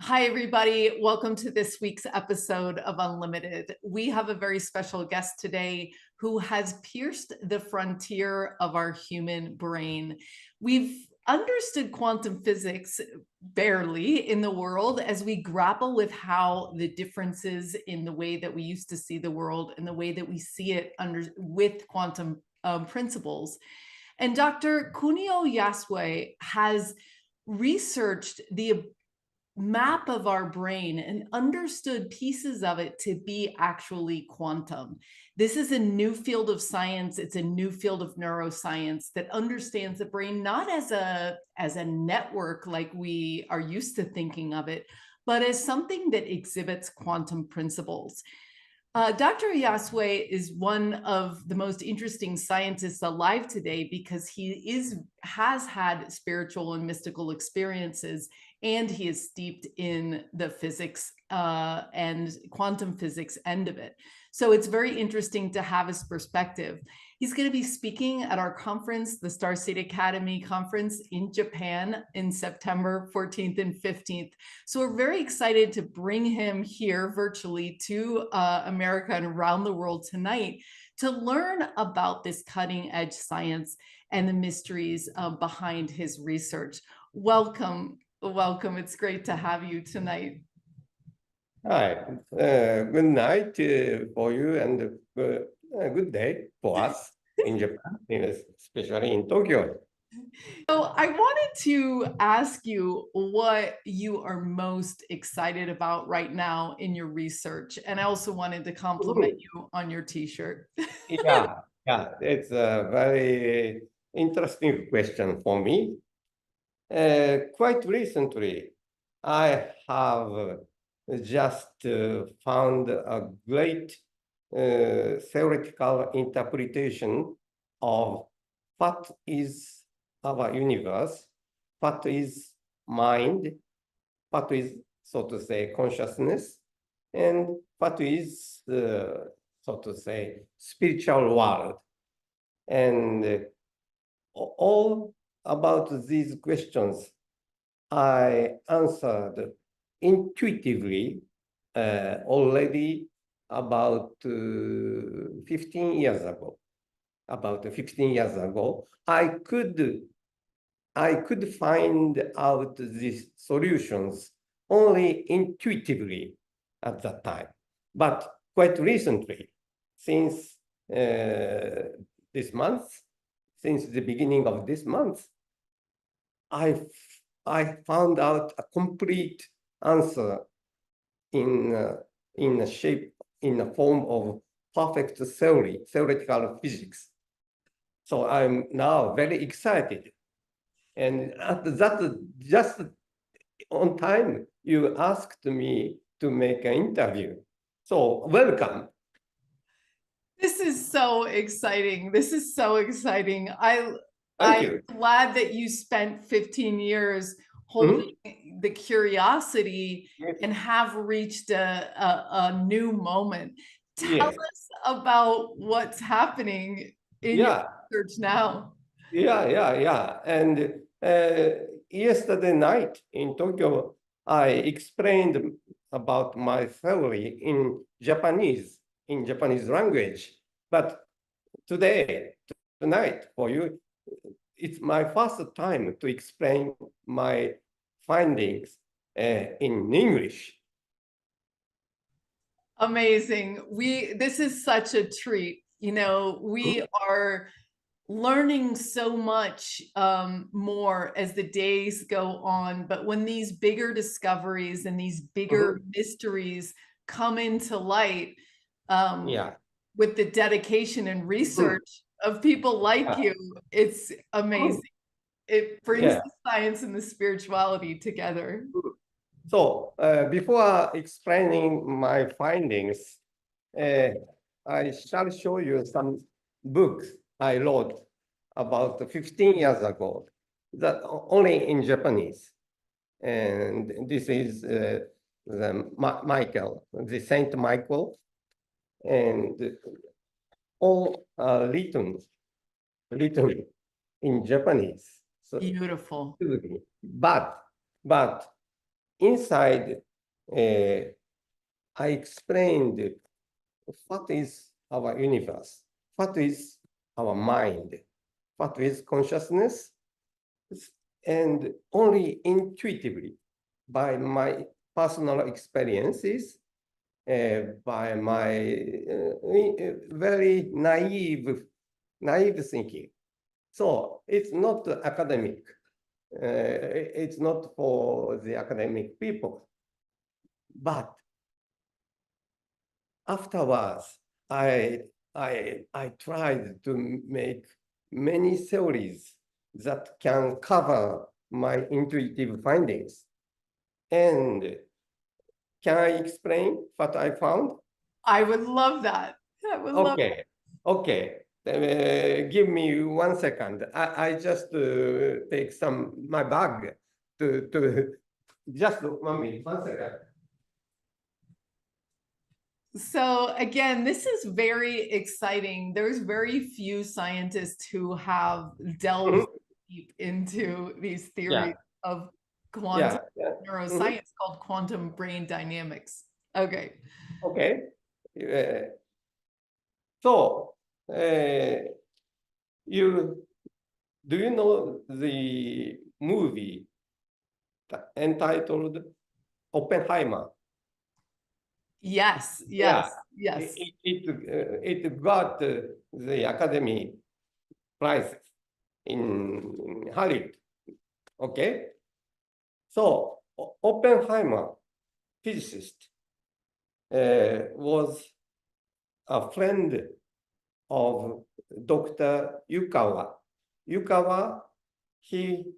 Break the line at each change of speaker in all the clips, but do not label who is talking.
Hi, everybody. Welcome to this week's episode of Unlimited. We have a very special guest today who has pierced the frontier of our human brain. We've understood quantum physics barely in the world as we grapple with how the differences in the way that we used to see the world and the way that we see it with quantum principles. And Dr. Kunio Yasue has researched the map of our brain and understood pieces of it to be actually quantum. This is a new field of science. It's a new field of neuroscience that understands the brain not as a network like we are used to thinking of it, but as something that exhibits quantum principles. Dr. Yasue is one of the most interesting scientists alive today because he has had spiritual and mystical experiences, and he is steeped in the physics and quantum physics end of it. So it's very interesting to have his perspective. He's going to be speaking at our conference, the Starseed Academy conference in Japan in September 14th and 15th. So we're very excited to bring him here virtually to America and around the world tonight to learn about this cutting edge science and the mysteries behind his research. Welcome. It's great to have you tonight.
Hi, good night for you and a good day for us in Japan, especially in Tokyo.
So I wanted to ask you what you are most excited about right now in your research. And I also wanted to compliment you on your t-shirt.
Yeah, it's a very interesting question for me. Quite recently, I have just found a great theoretical interpretation of what is our universe, what is mind, what is, so to say, consciousness, and what is, so to say, spiritual world. And all about these questions I answered intuitively already about 15 years ago. About 15 years ago, I could find out these solutions only intuitively at that time. But quite recently, since this month, since the beginning of this month, I found out a complete answer in a shape, in a form of perfect theory, theoretical physics. So I'm now very excited. And that just on time, you asked me to make an interview. So welcome.
This is so exciting.
Thank you.
I'm glad that you spent 15 years holding the curiosity and have reached a new moment. Tell us about what's happening in your research now.
Yeah. And yesterday night in Tokyo, I explained about my theory in Japanese language. But tonight for you, it's my first time to explain my findings in English.
Amazing. This is such a treat. You know, we are learning so much more as the days go on, but when these bigger discoveries and these bigger mysteries come into light, with the dedication and research of people like you, it's amazing. It brings the science and the spirituality together.
So before explaining my findings, I shall show you some books I wrote about 15 years ago, that only in Japanese. And this is the Saint Michael, and all written in Japanese.
So beautiful.
But inside, I explained what is our universe, what is our mind, what is consciousness, and only intuitively by my personal experiences, by my very naive thinking. So it's not academic. It's not for the academic people. But afterwards, I tried to make many theories that can cover my intuitive findings. And can I explain what I found?
I would love that. I would love
Okay, okay. Give me 1 second. I just take my bag to just 1 minute, 1 second.
So again, this is very exciting. There's very few scientists who have delved deep into these theories of quantum neuroscience called quantum brain dynamics. Okay.
Okay. So, do you know the movie entitled Oppenheimer?
Yes,
Yeah.
yes.
It got the Academy Prize in Hollywood. Okay. So Oppenheimer, physicist, was a friend of Dr. Yukawa. Yukawa, he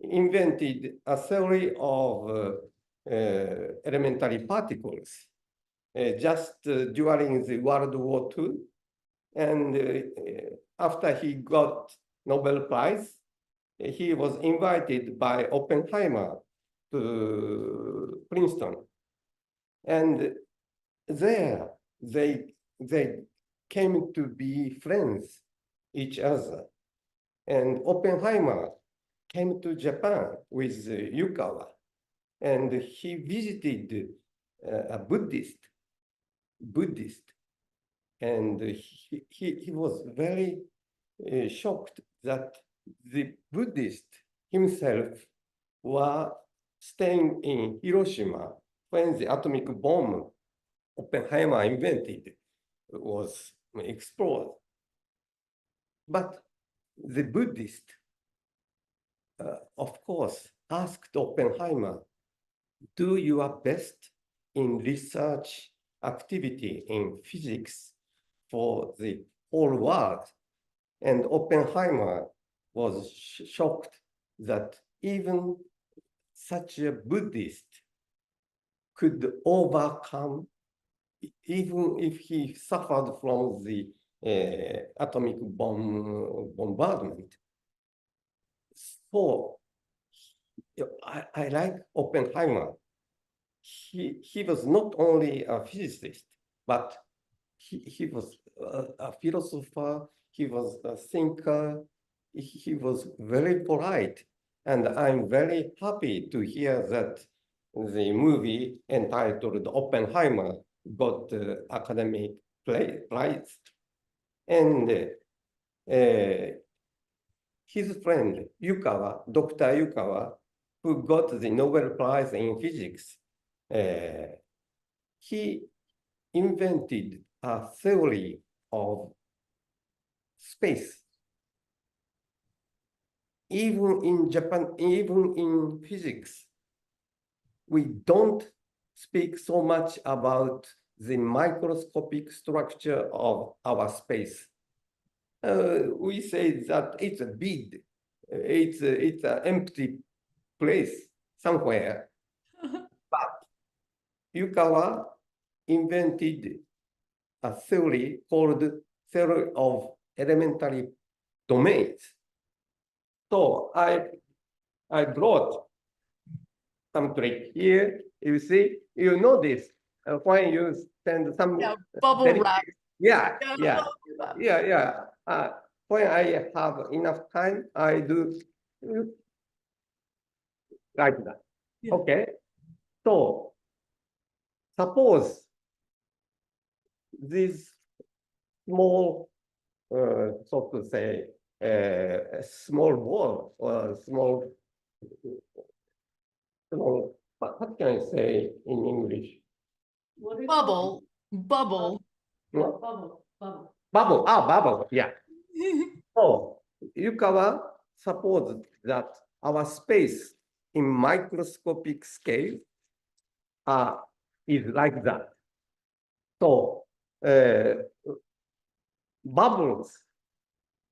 invented a theory of elementary particles just during the World War II. And after he got Nobel Prize, he was invited by Oppenheimer to Princeton. And there they came to be friends, each other. And Oppenheimer came to Japan with Yukawa, and he visited a Buddhist, and he was very shocked that the Buddhist himself were staying in Hiroshima when the atomic bomb Oppenheimer invented was explored. But the Buddhist, of course, asked Oppenheimer, do your best in research activity in physics for the whole world. And Oppenheimer was shocked that even such a Buddhist could overcome, even if he suffered from the atomic bomb bombardment. So I like Oppenheimer. He was not only a physicist, but he was a philosopher, he was a thinker, he was very polite. And I'm very happy to hear that the movie entitled Oppenheimer got the Academic Prize. And his friend, Yukawa, Dr. Yukawa, who got the Nobel Prize in Physics, he invented a theory of space. Even in Japan, even in physics, we don't speak so much about the microscopic structure of our space. We say that it's a bead, it's an empty place somewhere. But Yukawa invented a theory called theory of elementary domains. So I brought some trick here. You see, you know this when you send some
bubble wrap.
Yeah. When I have enough time, I do like that.
Yeah.
Okay. So suppose this small, so to say, small ball or small, what can I say in English?
Bubble, bubble.
No? Bubble, bubble, yeah. So Yukawa supposed that our space in microscopic scale is like that. So bubbles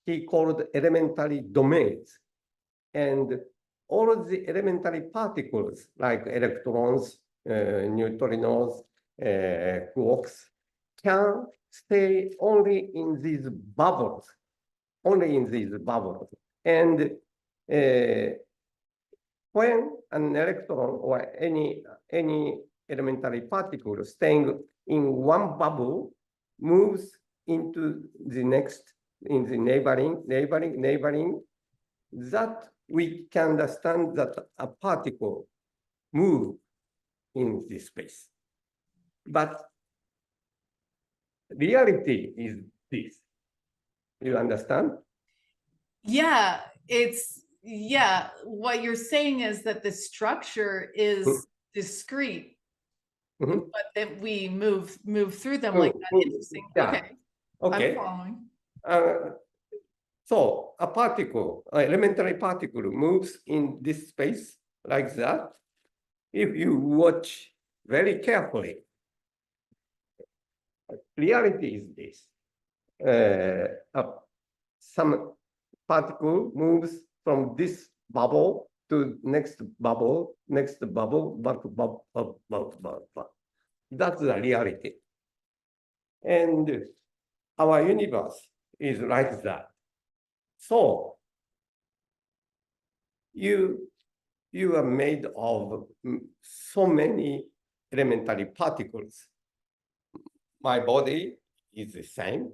he called elementary domains, and all of the elementary particles like electrons, neutrinos, quarks can stay only in these bubbles, And when an electron or any elementary particle staying in one bubble moves into the next, in the neighboring, that we can understand that a particle move in this space. But reality is this. You understand?
Yeah, what you're saying is that the structure is discrete,
Mhm.
but that we move through them like that. Interesting.
Yeah.
Okay.
Okay.
I'm following.
So a particle, an elementary particle moves in this space like that. If you watch very carefully, reality is this. Some particle moves from this bubble to next bubble, bubble. That's the reality. And our universe is like that. So you are made of so many elementary particles. My body is the same.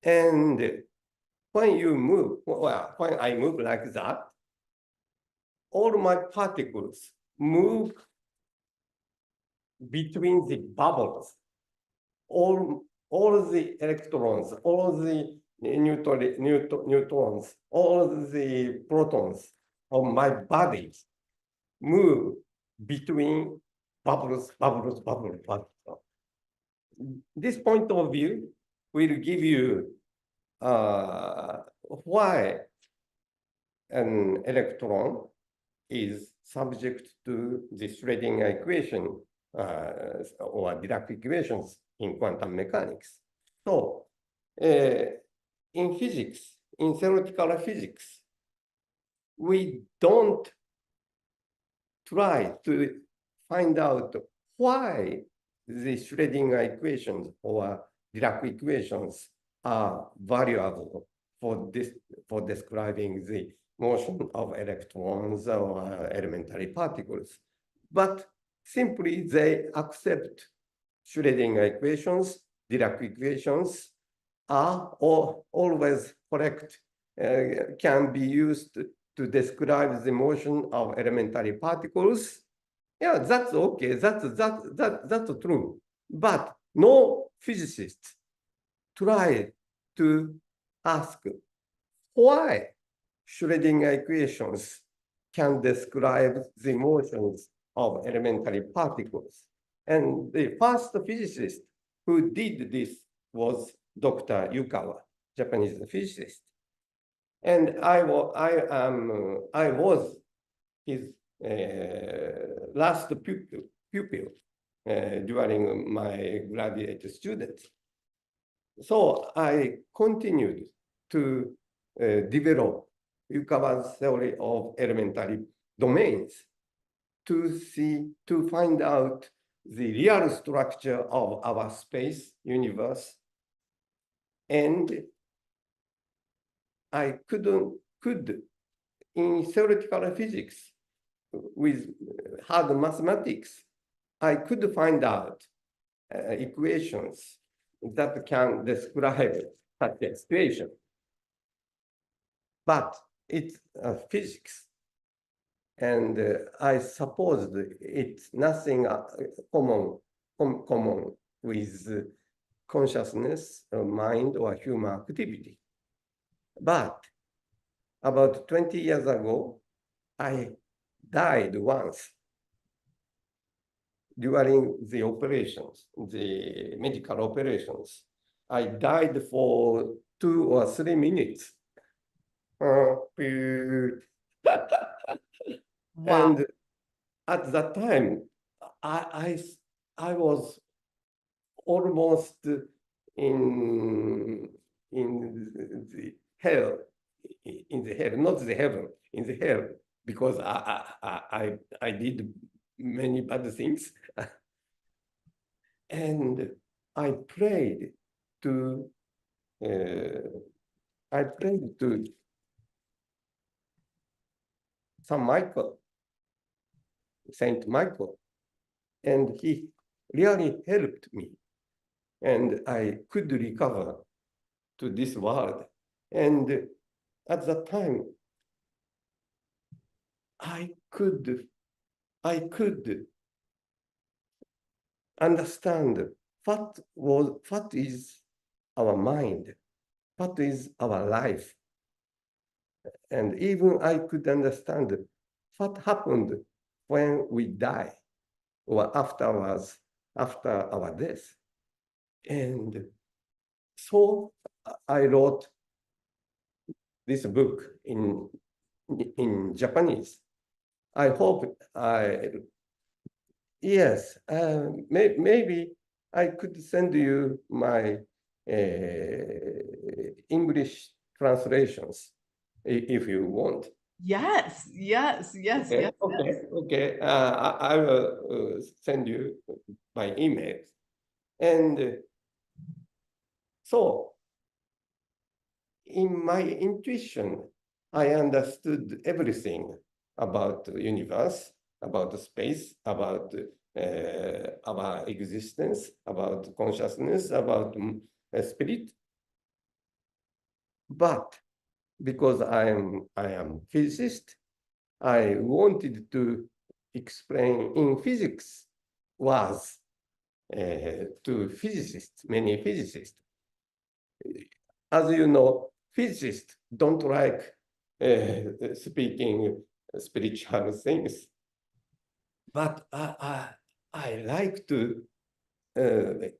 And when you move, well, when I move like that, all my particles move between the bubbles. All the electrons, all the neutrons, all the protons of my body move between bubbles. This point of view will give you why an electron is subject to the Schrödinger equation or Dirac equations in quantum mechanics. So in physics, in theoretical physics, we don't try to find out why the Schrödinger equations or Dirac equations are valuable for describing the motion of electrons or elementary particles. But simply they accept Schrödinger equations, Dirac equations are always correct, can be used to describe the motion of elementary particles. Yeah, that's okay. That's true. But no physicist tried to ask why Schrödinger equations can describe the motions of elementary particles. And the first physicist who did this was Dr. Yukawa, Japanese physicist. And I was his last pupil during my graduate students. So I continued to develop Yukawa's theory of elementary domains to find out the real structure of our space universe. And I could in theoretical physics with hard mathematics, I could find out equations that can describe such a situation. But it's physics. And I suppose it's nothing common with consciousness, or mind, or human activity. But about 20 years ago, I died once during the operations, the medical operations. I died for 2 or 3 minutes.
Wow.
And at that time, I was almost in the hell, not the heaven, in the hell, because I did many bad things. And I prayed to Saint Michael, and he really helped me, and I could recover to this world. And at that time, I could understand what is our mind, what is our life. And even I could understand what happened when we die or afterwards, after our death. And so I wrote this book in Japanese. I hope yes, maybe I could send you my English translations if you want.
Yes, yes, yes,
Okay,
yes,
okay,
yes.
okay. I will send you my email. And so, in my intuition, I understood everything about the universe, about the space, about our existence, about consciousness, about spirit. But because I am physicist, I wanted to explain in physics was to physicists, many physicists. As you know, physicists don't like speaking spiritual things, but I like to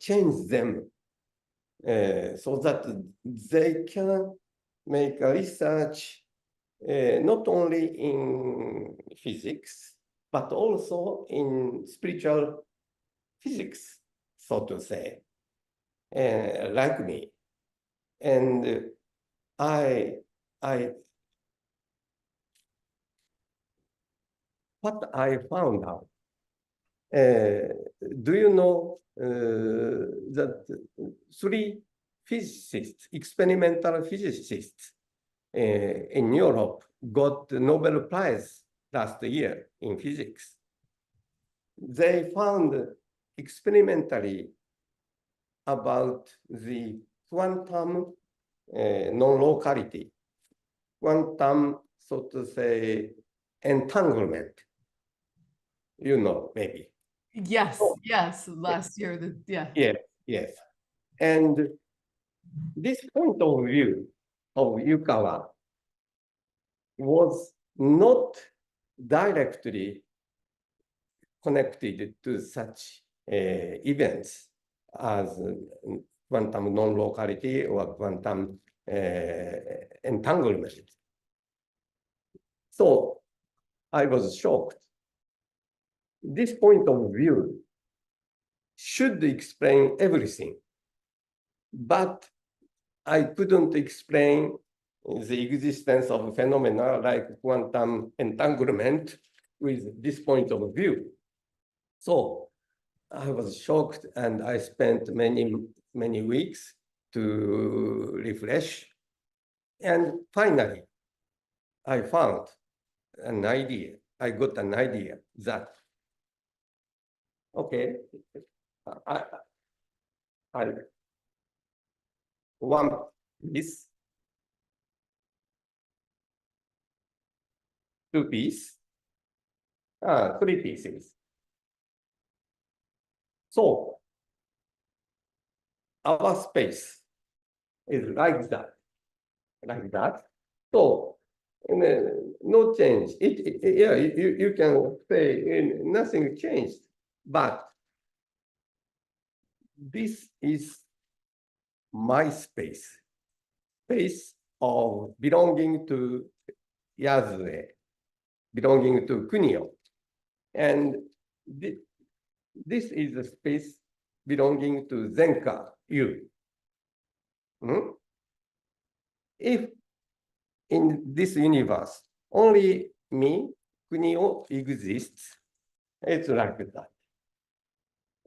change them so that they can make a research not only in physics, but also in spiritual physics, so to say, like me. And what I found out, do you know that 3 physicists, experimental physicists in Europe got the Nobel Prize last year in physics? They found experimentally about the quantum non-locality, quantum, so to say, entanglement. You know, maybe.
Yes,
Oh,
yes, last year, yeah.
yes, yes. And this point of view of Yukawa was not directly connected to such events as quantum non-locality or quantum entanglement. So I was shocked. This point of view should explain everything, but I couldn't explain the existence of phenomena like quantum entanglement with this point of view. So I was shocked, and I spent many weeks to refresh. And finally, I found an idea. I got an idea that, okay, I want this 2 piece, three pieces. So our space is like that, like that. So no change. Yeah, you can say nothing changed, but this is my space, space of belonging to Yasue, belonging to Kunio. And this is a space belonging to Zenka, you. If in this universe only me, Kunio, exists, it's like that.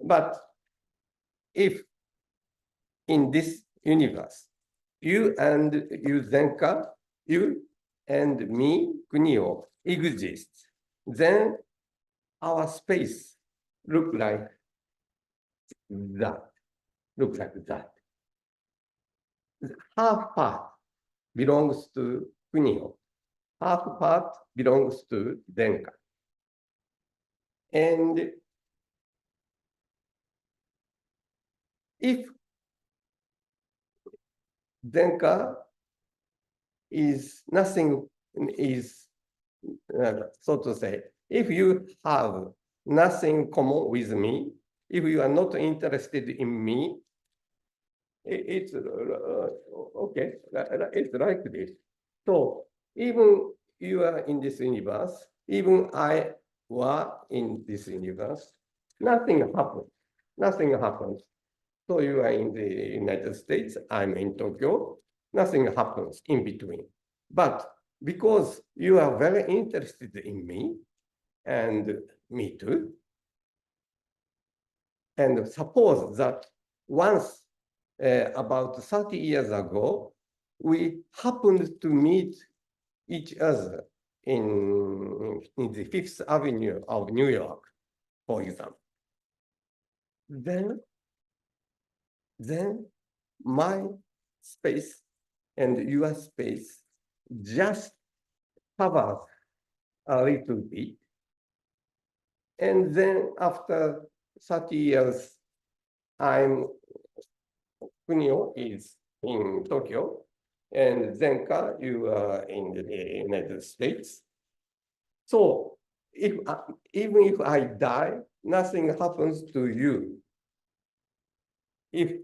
But if in this universe, you and you Zenka, you and me, Kunio, exist, then our space look like that, look like that. Half part belongs to Kunio, half part belongs to Zenka. And if Zenka is nothing is, so to say, if you have nothing common with me, if you are not interested in me, it's okay, it's like this. So even you are in this universe, even I were in this universe, nothing happens, nothing happens. So you are in the United States, I'm in Tokyo, nothing happens in between. But because you are very interested in me, and me too, and suppose that once about 30 years ago, we happened to meet each other in the Fifth Avenue of New York, for example. Then my space and your space just covers a little bit. And then after 30 years, Kunio is in Tokyo, and Zenka, you are in the United States. So even if I die, nothing happens to you. If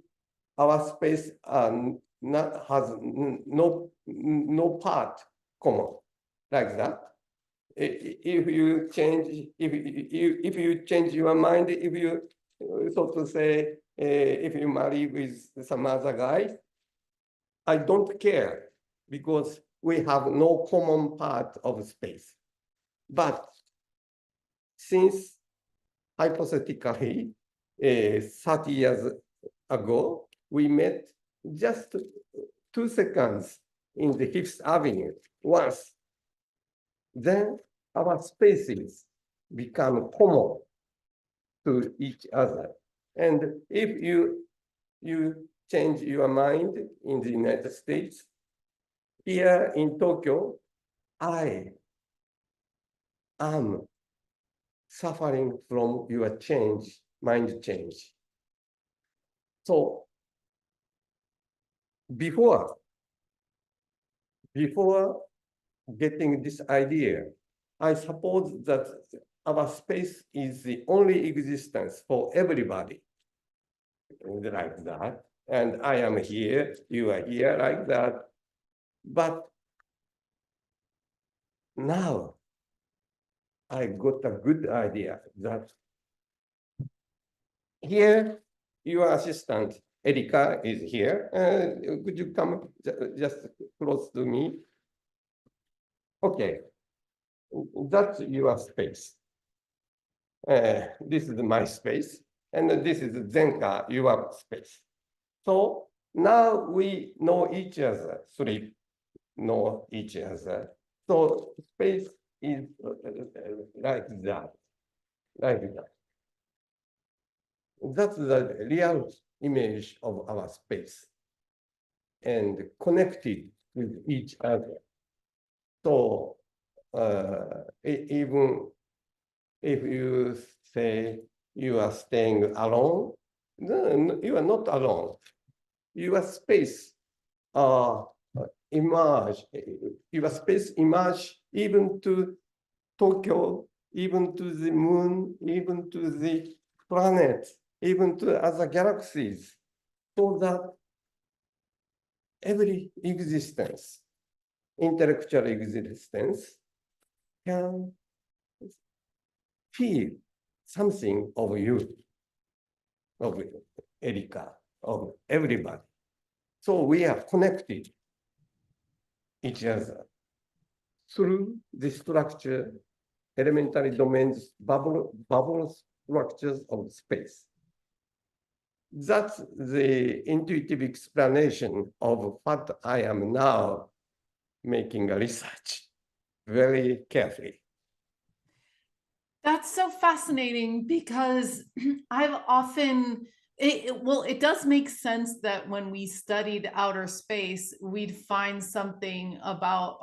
our space has no part common like that. If you change, if you change your mind, if you so to say, if you marry with some other guy, I don't care because we have no common part of space. But since hypothetically 30 years ago, we met just 2 seconds in the Fifth Avenue once. Then our spaces become common to each other. And if you change your mind in the United States, here in Tokyo, I am suffering from your change, mind change. So before getting this idea, I suppose that our space is the only existence for everybody, like that. And I am here, you are here, like that. But now I got a good idea that here, your assistant, Erika, is here. Could you come just close to me? Okay, that's your space. This is my space, and this is Zenka, your space. So now we know each other, three know each other. So space is like that, like that. That's the real image of our space and connected with each other. So even if you say you are staying alone, then you are not alone. Your space emerge, your space emerge even to Tokyo, even to the moon, even to the planet, even to other galaxies, so that every existence, intellectual existence, can feel something of you, of Erika, of everybody. So we are connected each other through the structure, elementary domains, bubble structures of space. That's the intuitive explanation of what I am now making a research very carefully.
That's so fascinating because I've often, it does make sense that when we studied outer space, we'd find something about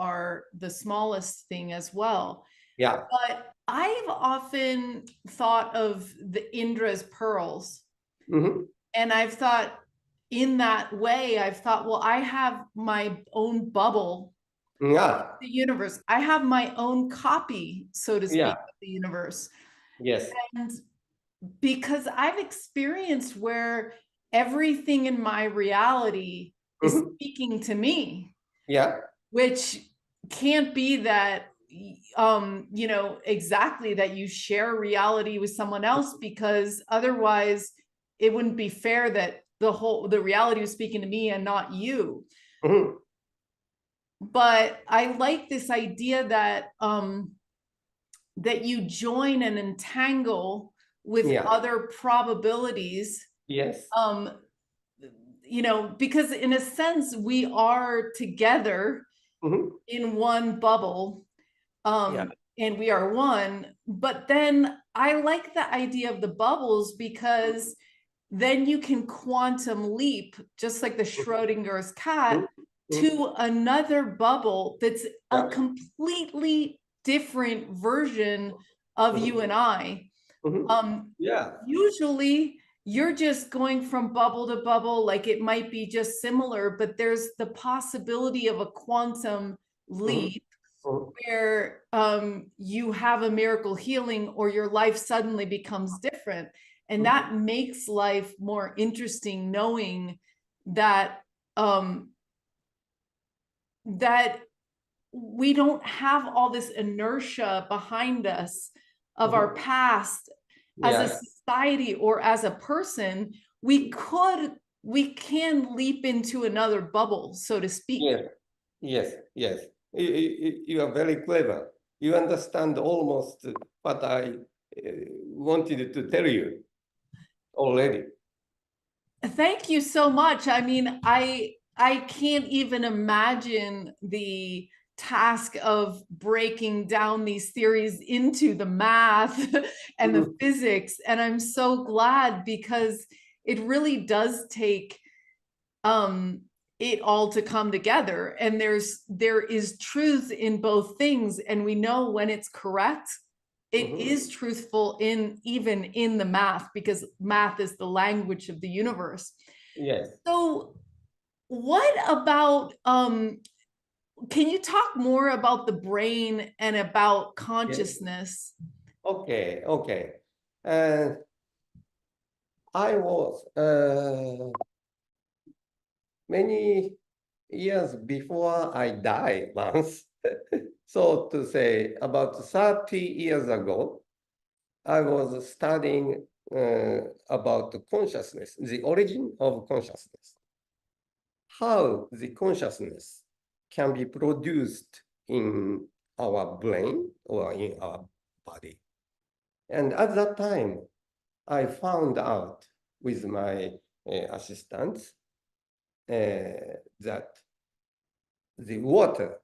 the smallest thing as well.
Yeah.
But I've often thought of the Indra's pearls.
Mm-hmm.
And I've thought in that way, I've thought, well, I have my own bubble,
Yeah.
the universe. I have my own copy, so to speak,
Yeah.
of the universe.
Yes.
And because I've experienced where everything in my reality is
Mm-hmm.
speaking to me,
Yeah.
which can't be that exactly that you share reality with someone else, because otherwise it wouldn't be fair that the reality was speaking to me and not you.
Mm-hmm.
But I like this idea that that you join and entangle with
Yeah.
other probabilities,
Yes.
because in a sense we are together
Mm-hmm.
in one bubble,
Yeah.
and we are one. But then I like the idea of the bubbles, because then you can quantum leap, just like the Schrodinger's cat,
Mm-hmm.
to another bubble that's a
Yeah.
completely different version of you and I.
Mm-hmm. Yeah.
Usually you're just going from bubble to bubble, like it might be just similar, but there's the possibility of a quantum leap
Mm-hmm.
where you have a miracle healing, or your life suddenly becomes different. And that makes life more interesting, knowing that that we don't have all this inertia behind us of our past as a
Yeah.
society or as a person. We can leap into another bubble, so to speak.
Yes. Yes. Yes. You are very clever. You understand almost what I wanted to tell you already.
Thank you so much. I mean, I can't even imagine the task of breaking down these theories into the math and the physics. And I'm so glad, because it really does take it all to come together. And there is truth in both things. And we know when it's correct, it is truthful even in the math, because math is the language of the universe.
Yes.
So what about can you talk more about the brain and about consciousness?
Okay. Okay. I was many years before I died once. So to say, about 30 years ago, I was studying about consciousness, the origin of consciousness, how the consciousness can be produced in our brain or in our body. And at that time, I found out with my assistants that the water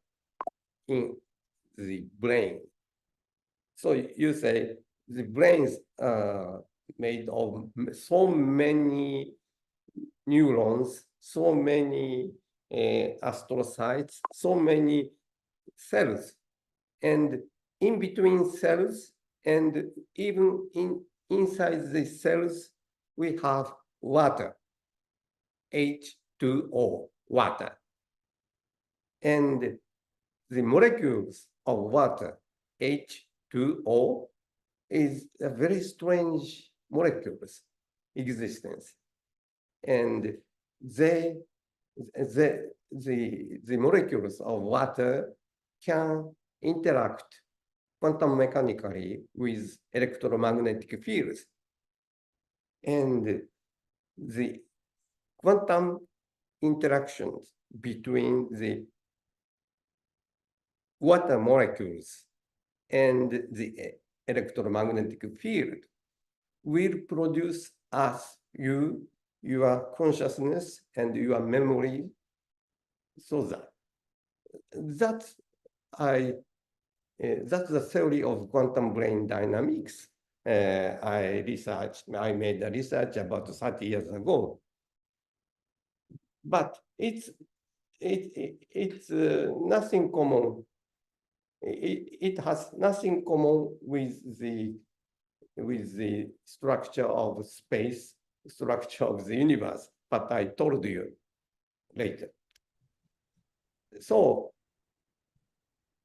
in the brain. So you say the brains are made of so many neurons, so many astrocytes, so many cells. And in between cells And even inside the cells, we have water, H2O, water. And the molecules of water, H2O, is a very strange molecules existence. And the molecules of water can interact quantum mechanically with electromagnetic fields. And the quantum interactions between the water molecules and the electromagnetic field will produce as your consciousness and your memory. So that's the theory of quantum brain dynamics. I made a research about 30 years ago. But it's nothing common. It has nothing common with the structure of space, structure of the universe, but I told you later. So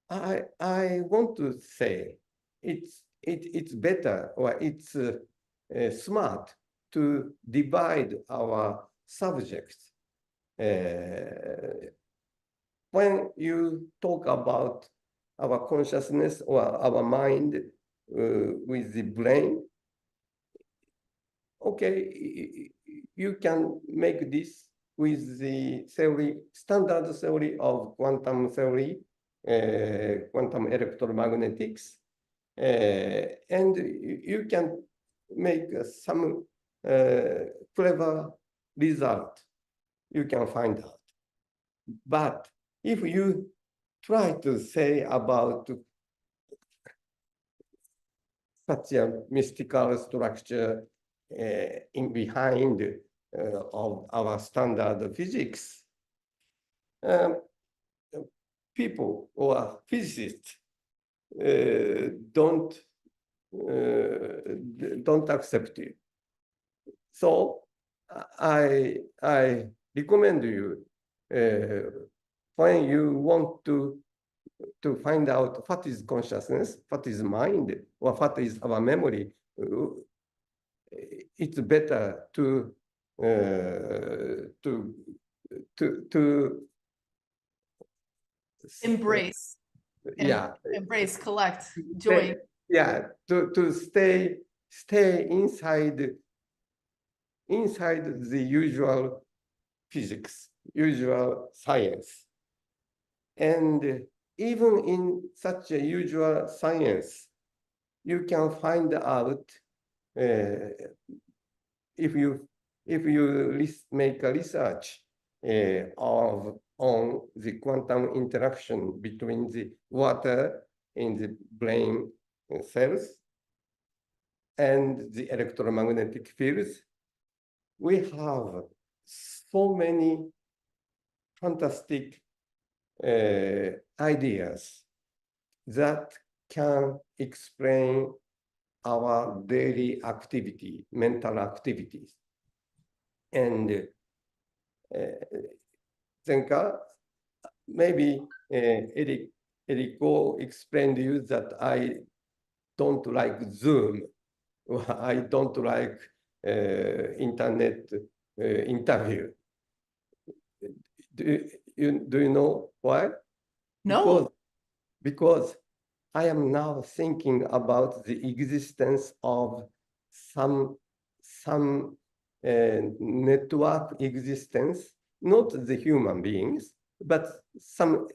I want to say it's better, or it's smart to divide our subjects. When you talk about our consciousness or our mind with the brain, okay, you can make this with the standard theory of quantum theory, quantum electromagnetics, and you can make some clever result you can find out. But if you try to say about such a mystical structure in behind of our standard physics, people or physicists don't accept it. So I recommend you when you want to find out what is consciousness, what is mind, or what is our memory, it's better to
embrace.
Yeah.
Embrace, collect, join.
Yeah, to stay inside the usual physics, usual science. And even in such a usual science, you can find out if you make a research on the quantum interaction between the water in the brain cells and the electromagnetic fields, we have so many fantastic ideas that can explain our daily activity, mental activities. And Zenka, maybe Eriko explained to you that I don't like Zoom. I don't like internet interview. Do you know why?
No.
Because I am now thinking about the existence of some network existence, not the human beings, but some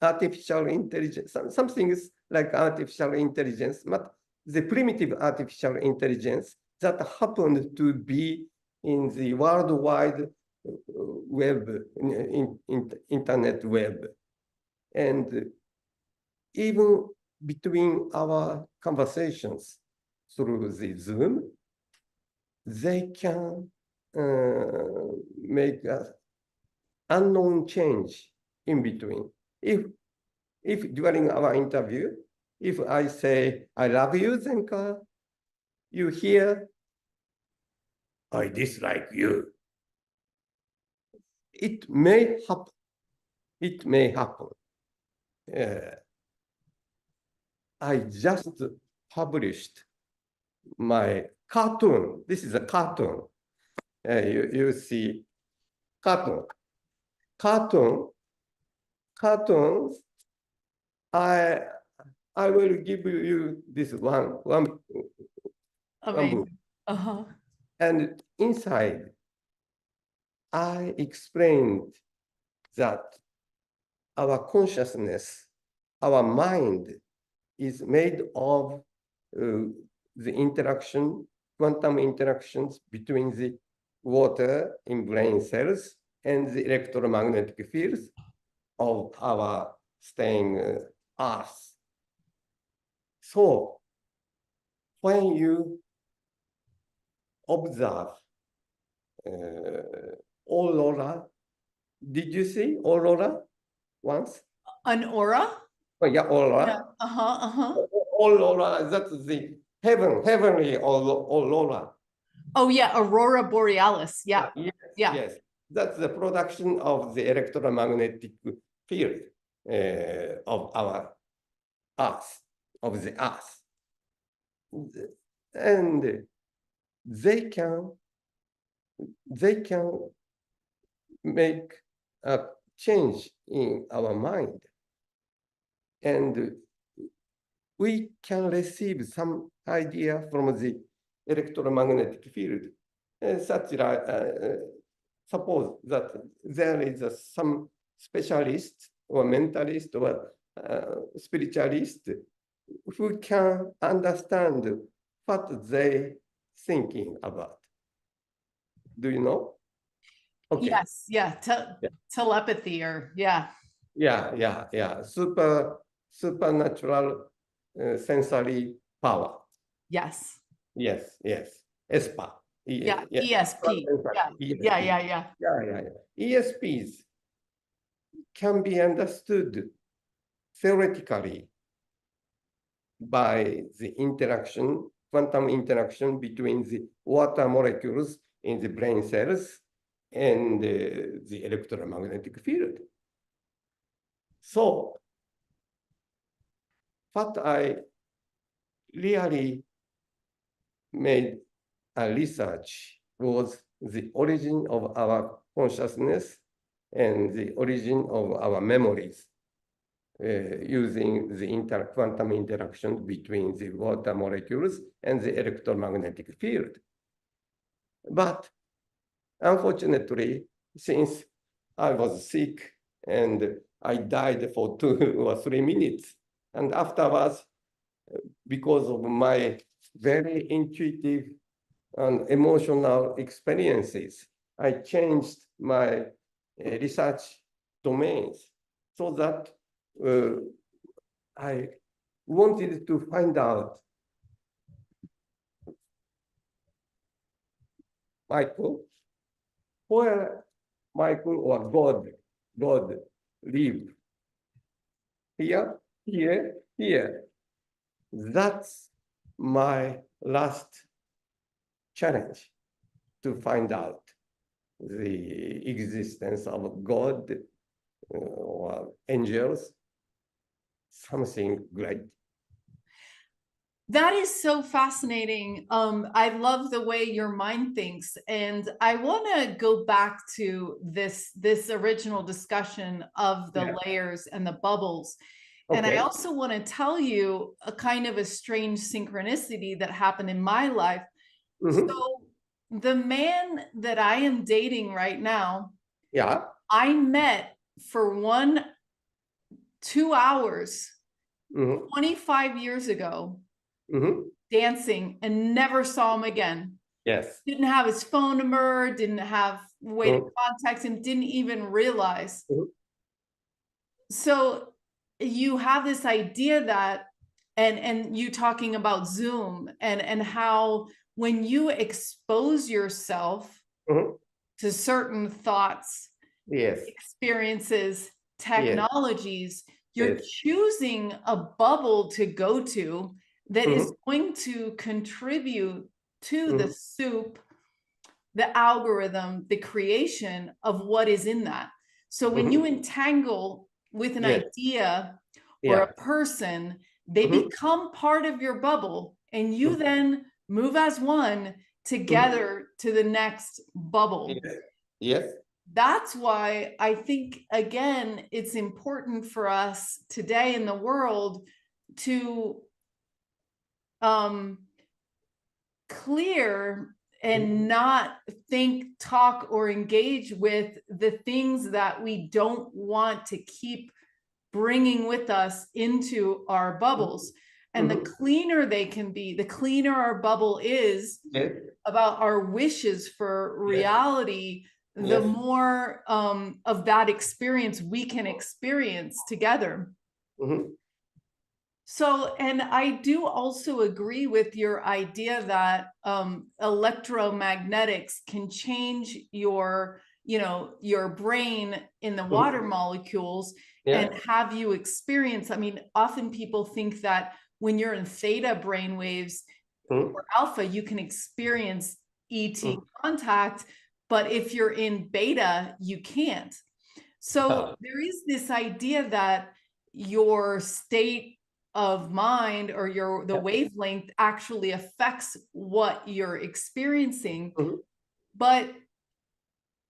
artificial intelligence, some things like artificial intelligence, but the primitive artificial intelligence that happened to be in the worldwide web, internet web. And even between our conversations through the Zoom, they can make an unknown change in between. If during our interview, if I say, I love you, Zenka, you hear, I dislike you. It may happen. It may happen. I just published my cartoon. This is a cartoon. You see cartoons. I will give you this one book.
Amazing. Uh-huh.
And inside, I explained that our consciousness, our mind is made of the interaction, quantum interactions between the water in brain cells and the electromagnetic fields of our staying Earth. So when you observe aurora, did you see aurora once?
An aura?
Oh, yeah, aurora.
Yeah. Uh-huh. Uh-huh.
Aurora, that's the heavenly aurora.
Oh yeah, aurora borealis. Yeah.
Yes,
Yeah.
yes. That's the production of the electromagnetic field of our Earth, of the Earth. And they can make a change in our mind. And we can receive some idea from the electromagnetic field, such that suppose that there is some specialist or mentalist or spiritualist who can understand what they thinking about. Do you know? Okay.
Yes. Yeah.
Yeah.
Telepathy or yeah.
Yeah. Supernatural sensory power.
Yes.
Yes. ESPA.
Yeah.
Yes.
ESP. Yeah.
ESPs can be understood theoretically by the interaction, quantum interaction between the water molecules in the brain cells and the electromagnetic field. So what I really made a research was the origin of our consciousness and the origin of our memories using the quantum interaction between the water molecules and the electromagnetic field. But unfortunately, since I was sick and I died for 2 or 3 minutes, and afterwards, because of my very intuitive and emotional experiences, I changed my research domains so that I wanted to find out Michael, where Michael or God live. Here. That's my last challenge, to find out the existence of God or angels, something great.
That is so fascinating. I love the way your mind thinks, and I want to go back to this original discussion of the layers and the bubbles.
Okay.
And I also want to tell you a kind of a strange synchronicity that happened in my life.
Mm-hmm.
So the man that I am dating right now, I met for 2 hours 25 years ago, dancing, and never saw him again.
Yes.
Didn't have his phone number, didn't have a way to contact him, didn't even realize. So you have this idea that, and you talking about Zoom and how when you expose yourself to certain thoughts, experiences, technologies, You're
Yes.
choosing a bubble to go to that is
Mhm.
going to contribute to the
Mhm.
soup, the algorithm, the creation of what is in that. So when you entangle with an
Yes.
idea or
Yeah.
a person, they
Mhm.
become part of your bubble, and you
Mhm.
then move as one together to the next bubble.
Yes. Yes.
That's why I think, again, it's important for us today in the world to clear and not think, talk, or engage with the things that we don't want to keep bringing with us into our bubbles. And the cleaner they can be, the cleaner our bubble is
Yes.
about our wishes for reality, the
Yes.
more of that experience we can experience together.
Mhm.
So, and I do also agree with your idea that electromagnetics can change your, your brain in the water molecules and
Yeah.
have you experience. I mean, often people think that when you're in theta brain waves
Mhm.
or alpha, you can experience ET
Mhm.
contact, but if you're in beta, you can't. So
Ah.
there is this idea that your state of mind or the
Yeah.
wavelength actually affects what you're experiencing.
Mhm.
But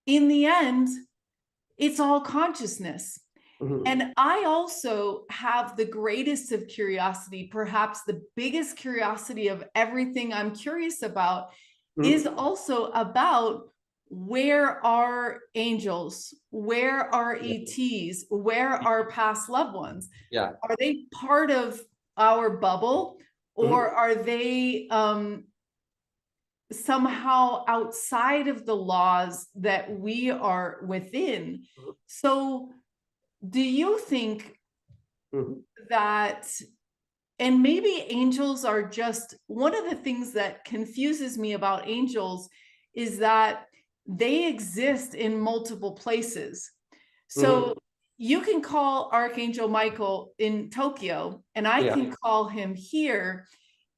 in the end, it's all consciousness.
Mhm.
And I also have the greatest of curiosity, perhaps the biggest curiosity of everything I'm curious about is
Mhm.
also about where are angels? Where are
Yeah.
ETs? Where are past loved ones?
Yeah.
Are they part of our bubble, or
Mhm.
are they somehow outside of the laws that we are within? So, do you think
Mhm.
that, and maybe angels are just one of the things that confuses me about angels is that they exist in multiple places. So
Mhm.
you can call Archangel Michael in Tokyo, and I
Yeah.
can call him here,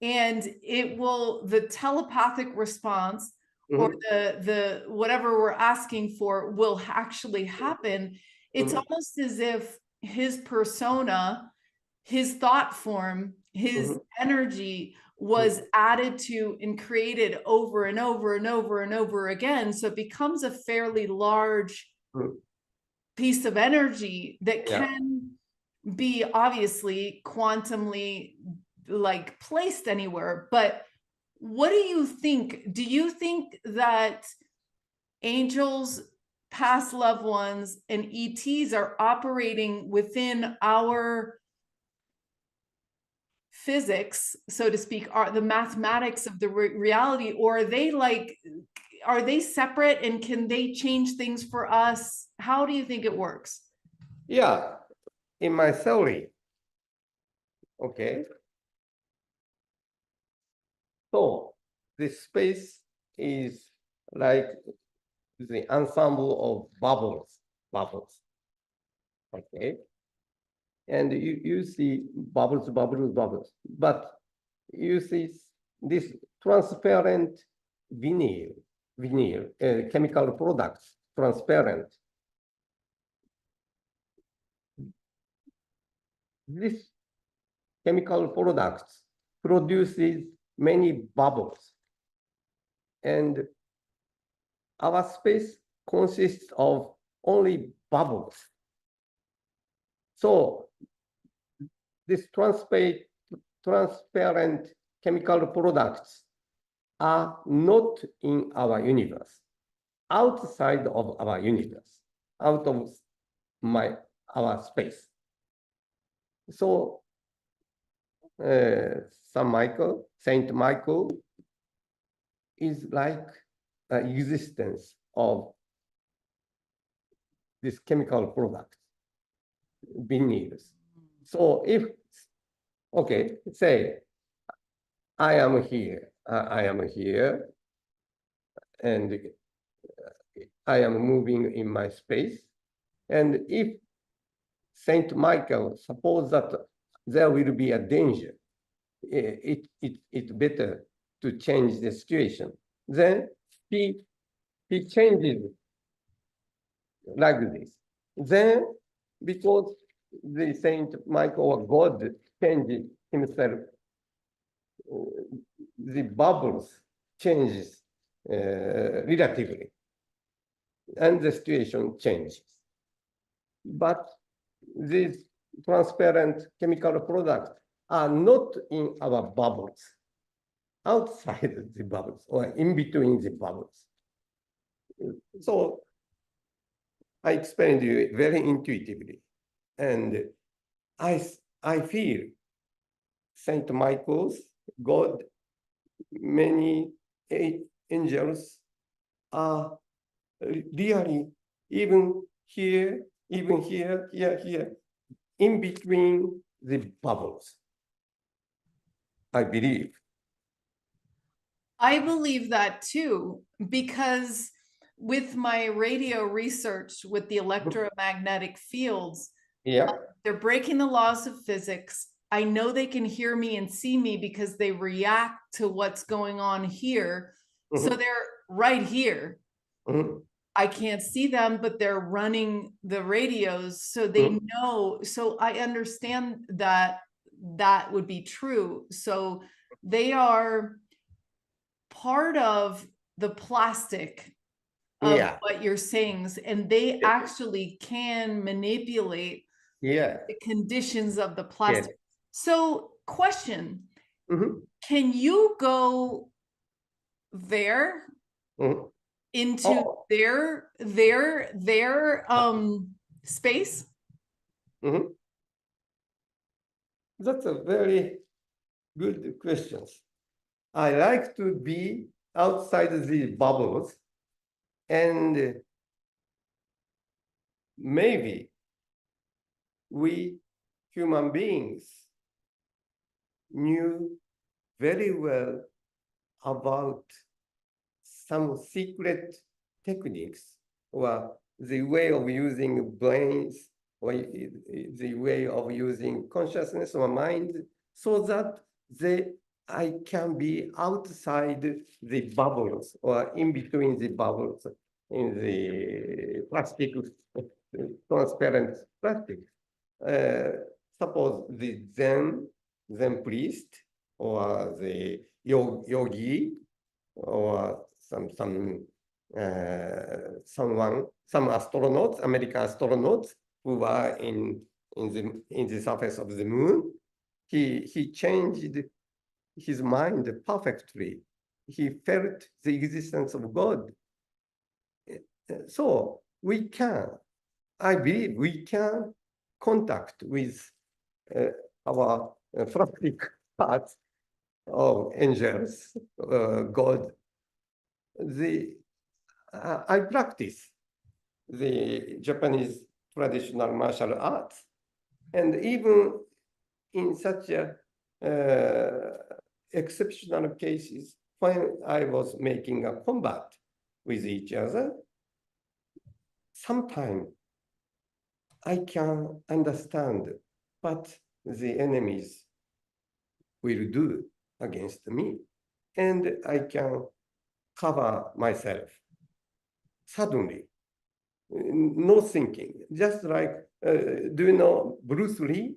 and it will, the telepathic response or
Mhm.
the whatever we're asking for will actually happen. It's
Mhm.
almost as if his persona, his thought form, his
Mhm.
energy was
Mhm.
added to and created over and over and over and over again. So it becomes a fairly large
Mhm.
piece of energy that
Yeah.
can be obviously quantumly like placed anywhere. But what do you think? Do you think that angels, past loved ones, and ETs are operating within our physics, so to speak, are the mathematics of the reality, or are they separate, and can they change things for us? How do you think it works?
Yeah. In my theory, okay. So this space is like the ensemble of bubbles. Okay. And you see bubbles. But you see this transparent chemical products, transparent. This chemical products produces many bubbles. And our space consists of only bubbles. So this transparent chemical products are not in our universe, outside of our universe, out of our space. So Saint Michael is like existence of this chemical product beneath. So if, okay, say I am here, and I am moving in my space. And if Saint Michael, suppose that there will be a danger, it's better to change the situation. Then he changes like this. Then, because the Saint Michael or God changes himself, the bubbles changes relatively, and the situation changes. But these transparent chemical products are not in our bubbles, outside the bubbles or in between the bubbles. So I explained to you very intuitively, and I feel Saint Michael's, God, many angels are really even here, here, in between the bubbles. I believe.
I believe that too, because with my radio research with the electromagnetic fields,
Yeah.
they're breaking the laws of physics. I know they can hear me and see me because they react to what's going on here. So they're right here. I can't see them, but they're running the radios, so they know. So I understand that that would be true. So they are part of the plastic of what you're saying, and they actually can manipulate the conditions of the plastic. So question, can you go there into their space?
That's a very good question. I like to be outside the bubbles, and maybe we human beings knew very well about some secret techniques or the way of using brains or the way of using consciousness or mind, so that I can be outside the bubbles or in between the bubbles in the plastic, transparent plastic. Suppose the Zen priest or the yogi or some astronauts, American astronauts who are in the surface of the moon. He changed his mind perfectly. He felt the existence of God. So I believe we can contact with our plastic parts of angels, God. I practice the Japanese traditional martial arts, and even in such exceptional cases, when I was making a combat with each other, sometimes I can understand what the enemies will do against me, and I can cover myself suddenly, no thinking, just like, do you know Bruce Lee?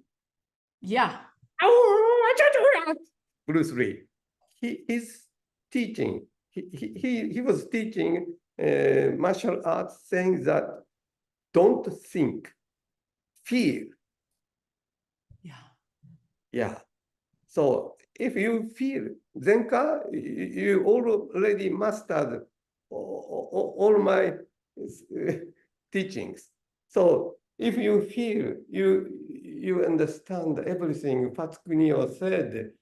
Yeah.
Bruce Lee. He's teaching. He was teaching martial arts, saying that don't think, feel. Yeah. So if you feel Zenka, you already mastered all my teachings. So if you feel, you understand everything what Kunio said,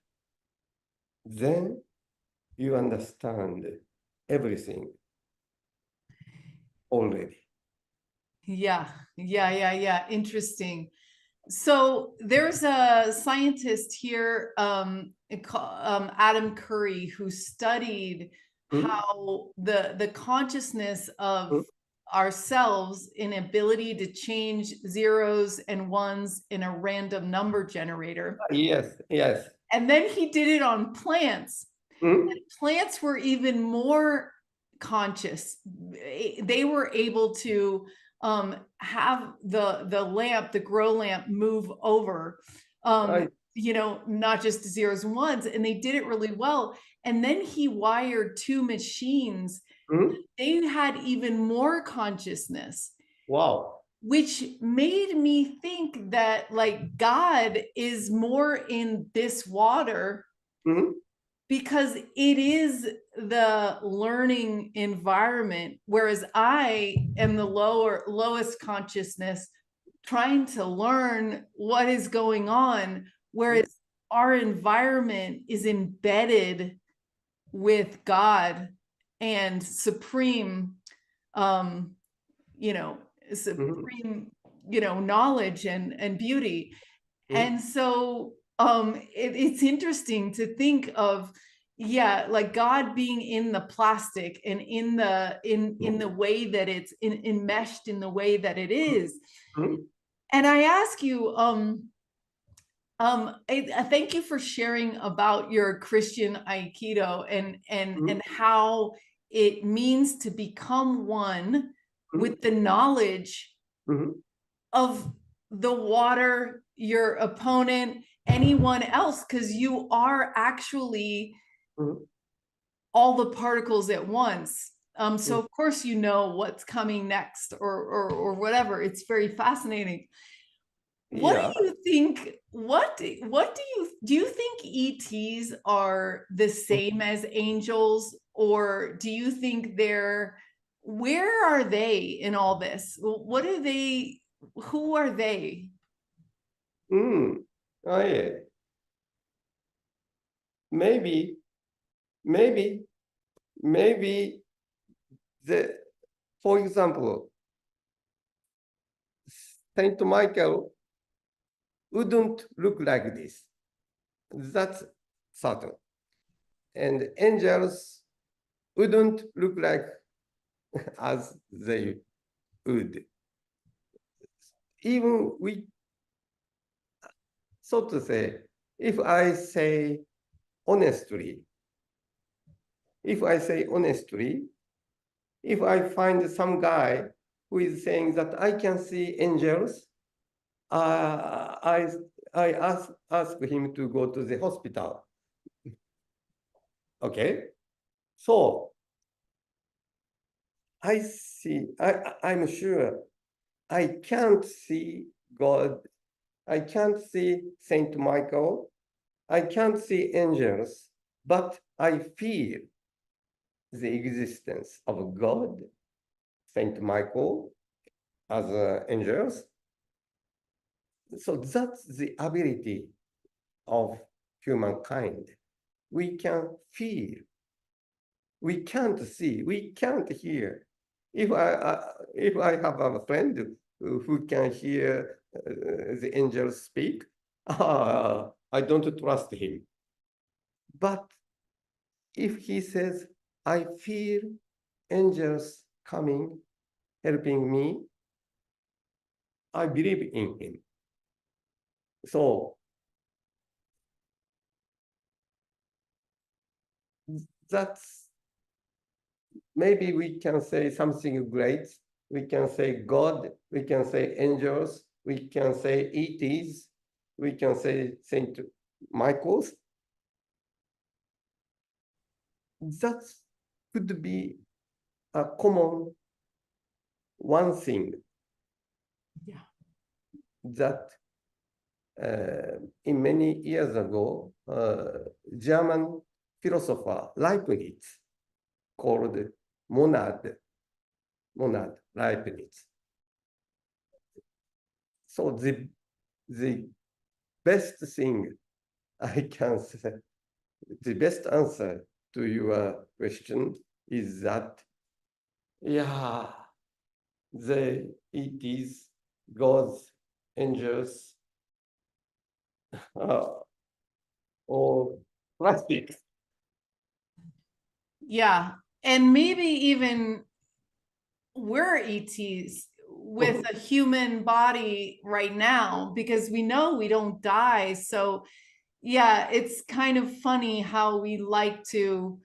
then you understand everything already.
Yeah. Interesting. So there's a scientist here, Adam Curry, who studied how the consciousness of ourselves an ability to change zeros and ones in a random number generator.
Yes, yes.
And then he did it on plants.
Mm,
Plants were even more conscious. They were able to have the lamp, the grow lamp, move over.
right.
You know, not just zeros and ones, and they did it really well. And then he wired two machines.
Mm,
They had even more consciousness,
wow.
which made me think that like God is more in this water
Mm,
because it is the learning environment, whereas I am the lowest consciousness trying to learn what is going on, whereas our environment is embedded with God and supreme, you know,
mm,
supreme, you know, knowledge and beauty.
mm,
And so it's interesting to think of, yeah, like God being in the plastic and in the way that it's enmeshed in the way that it is.
mm,
And I ask you, I thank you for sharing about your Christian Aikido and
mm,
how it means to become one
mm,
with the knowledge
mm,
of the water, your opponent, anyone else, because you are actually
mm,
all the particles at once. So
mm.
of course you know what's coming next or whatever. It's very fascinating. What
Yeah.
do you think? What do you think ETs are the same as angels, or do you think they're where are they in all this? What are they? Who are they?
Mm. Oh, yeah. Maybe, maybe, maybe the, for example, Saint Michael wouldn't look like this. That's certain. And angels wouldn't look like as they would. Even we, so to say, if I say honestly, if I say honestly, if I find some guy who is saying that I can see angels, I I ask him to go to the hospital. Okay, so I see. I'm sure I can't see God. I can't see Saint Michael. I can't see angels, but I feel the existence of God, Saint Michael, as angels. So that's the ability of humankind. We can feel, we can't see, we can't hear. If I have a friend who can hear the angels speak, I don't trust him. But if he says, I feel angels coming, helping me, I believe in him. So that's maybe we can say something great. We can say God, we can say angels, we can say ETs, we can say Saint Michael's. That could be a common one thing
Yeah.
that in many years ago, German philosopher Leibniz called monad Leibniz. So the best thing I can say, the best answer to your question is that, yeah, it is God's angels uh, or plastic.
Yeah. And maybe even we're ETs with a human body right now because we know we don't die. So yeah, it's kind of funny how we like to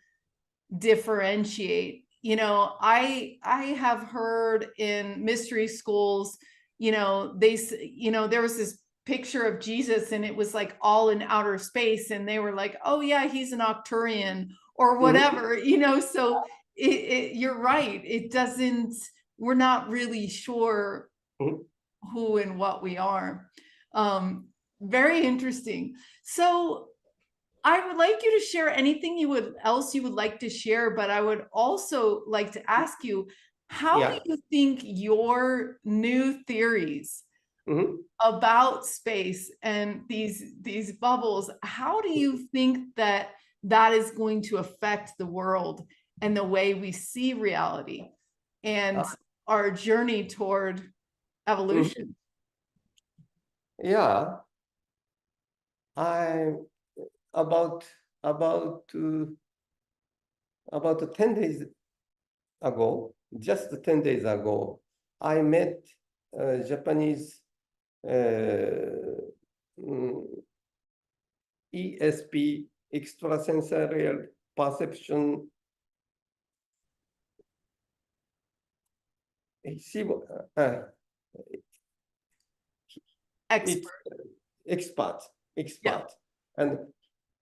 differentiate. I have heard in mystery schools, there was this picture of Jesus and it was like all in outer space and they were like, oh yeah, he's an Octurian or whatever, so you're right. It doesn't, we're not really sure who and what we are. Very interesting. So I would like you to share anything you would like to share, but I would also like to ask you, how do
Yeah.
you think your new theories about space and these bubbles, how do you think that is going to affect the world and the way we see reality and our journey toward evolution?
Yeah. I about about uh, about 10 days ago, just 10 days ago, I met Japanese mm, ESP, extrasensorial perception. She, it's
Expert.
expert, and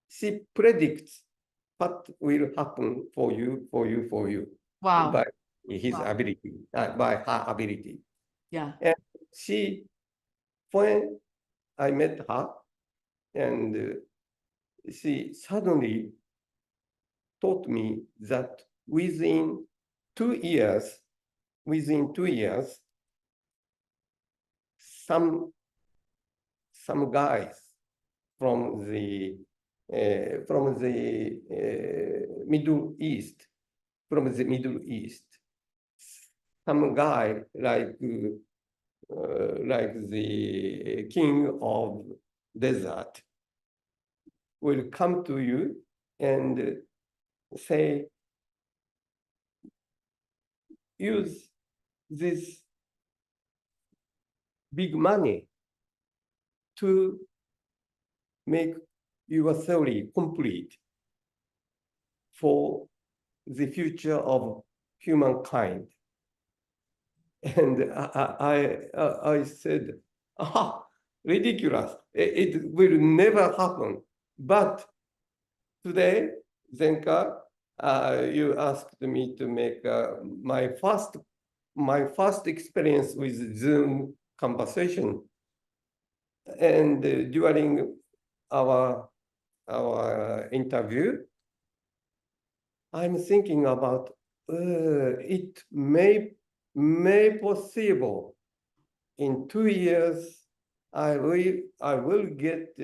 she predicts what will happen for you
Wow.
by his
Wow.
ability, by her ability.
Yeah.
And she, when I met her, and she suddenly taught me that within 2 years, some guys from the Middle East, some guy like the king of desert will come to you and say, use this big money to make your theory complete for the future of humankind. And I said, ridiculous. It will never happen. But today, Zenka, you asked me to make my first experience with Zoom conversation. And during our interview, I'm thinking about it may possible in 2 years. I will get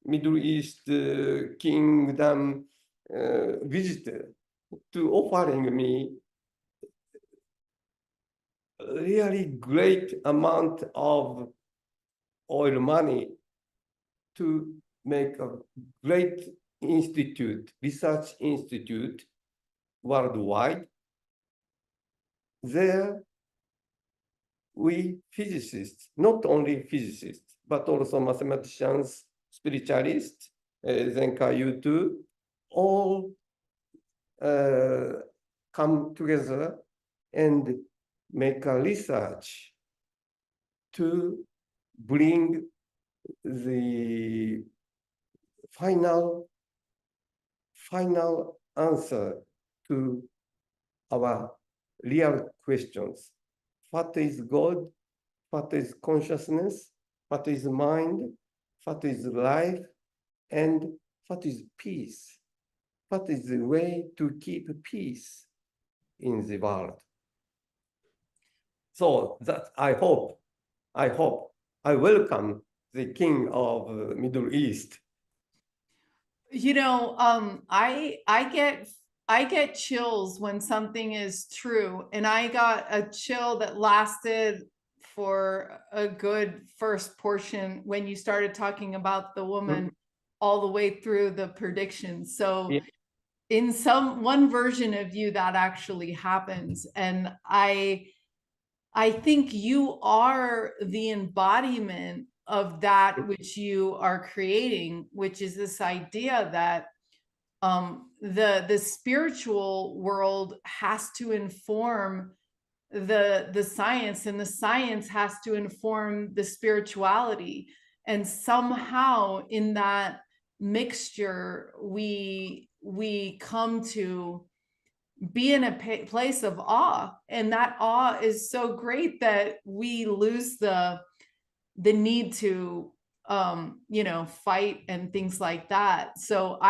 Middle East kingdom visitor to offering me a really great amount of oil money to make a great research institute worldwide. There, we physicists, not only physicists, but also mathematicians, spiritualists, Zenka, you too, all come together and make a research to bring the final answer to our real questions. What is God? What is consciousness? What is mind? What is life? And what is peace? What is the way to keep peace in the world? So that I welcome the king of Middle East.
I get chills when something is true, and I got a chill that lasted for a good first portion when you started talking about the woman all the way through the predictions. So
Yeah.
in one version of you that actually happens. And I think you are the embodiment of that which you are creating, which is this idea that the spiritual world has to inform the science, and the science has to inform the spirituality. And somehow in that mixture, we come to be in a place of awe, and that awe is so great that we lose the need to fight and things like that. So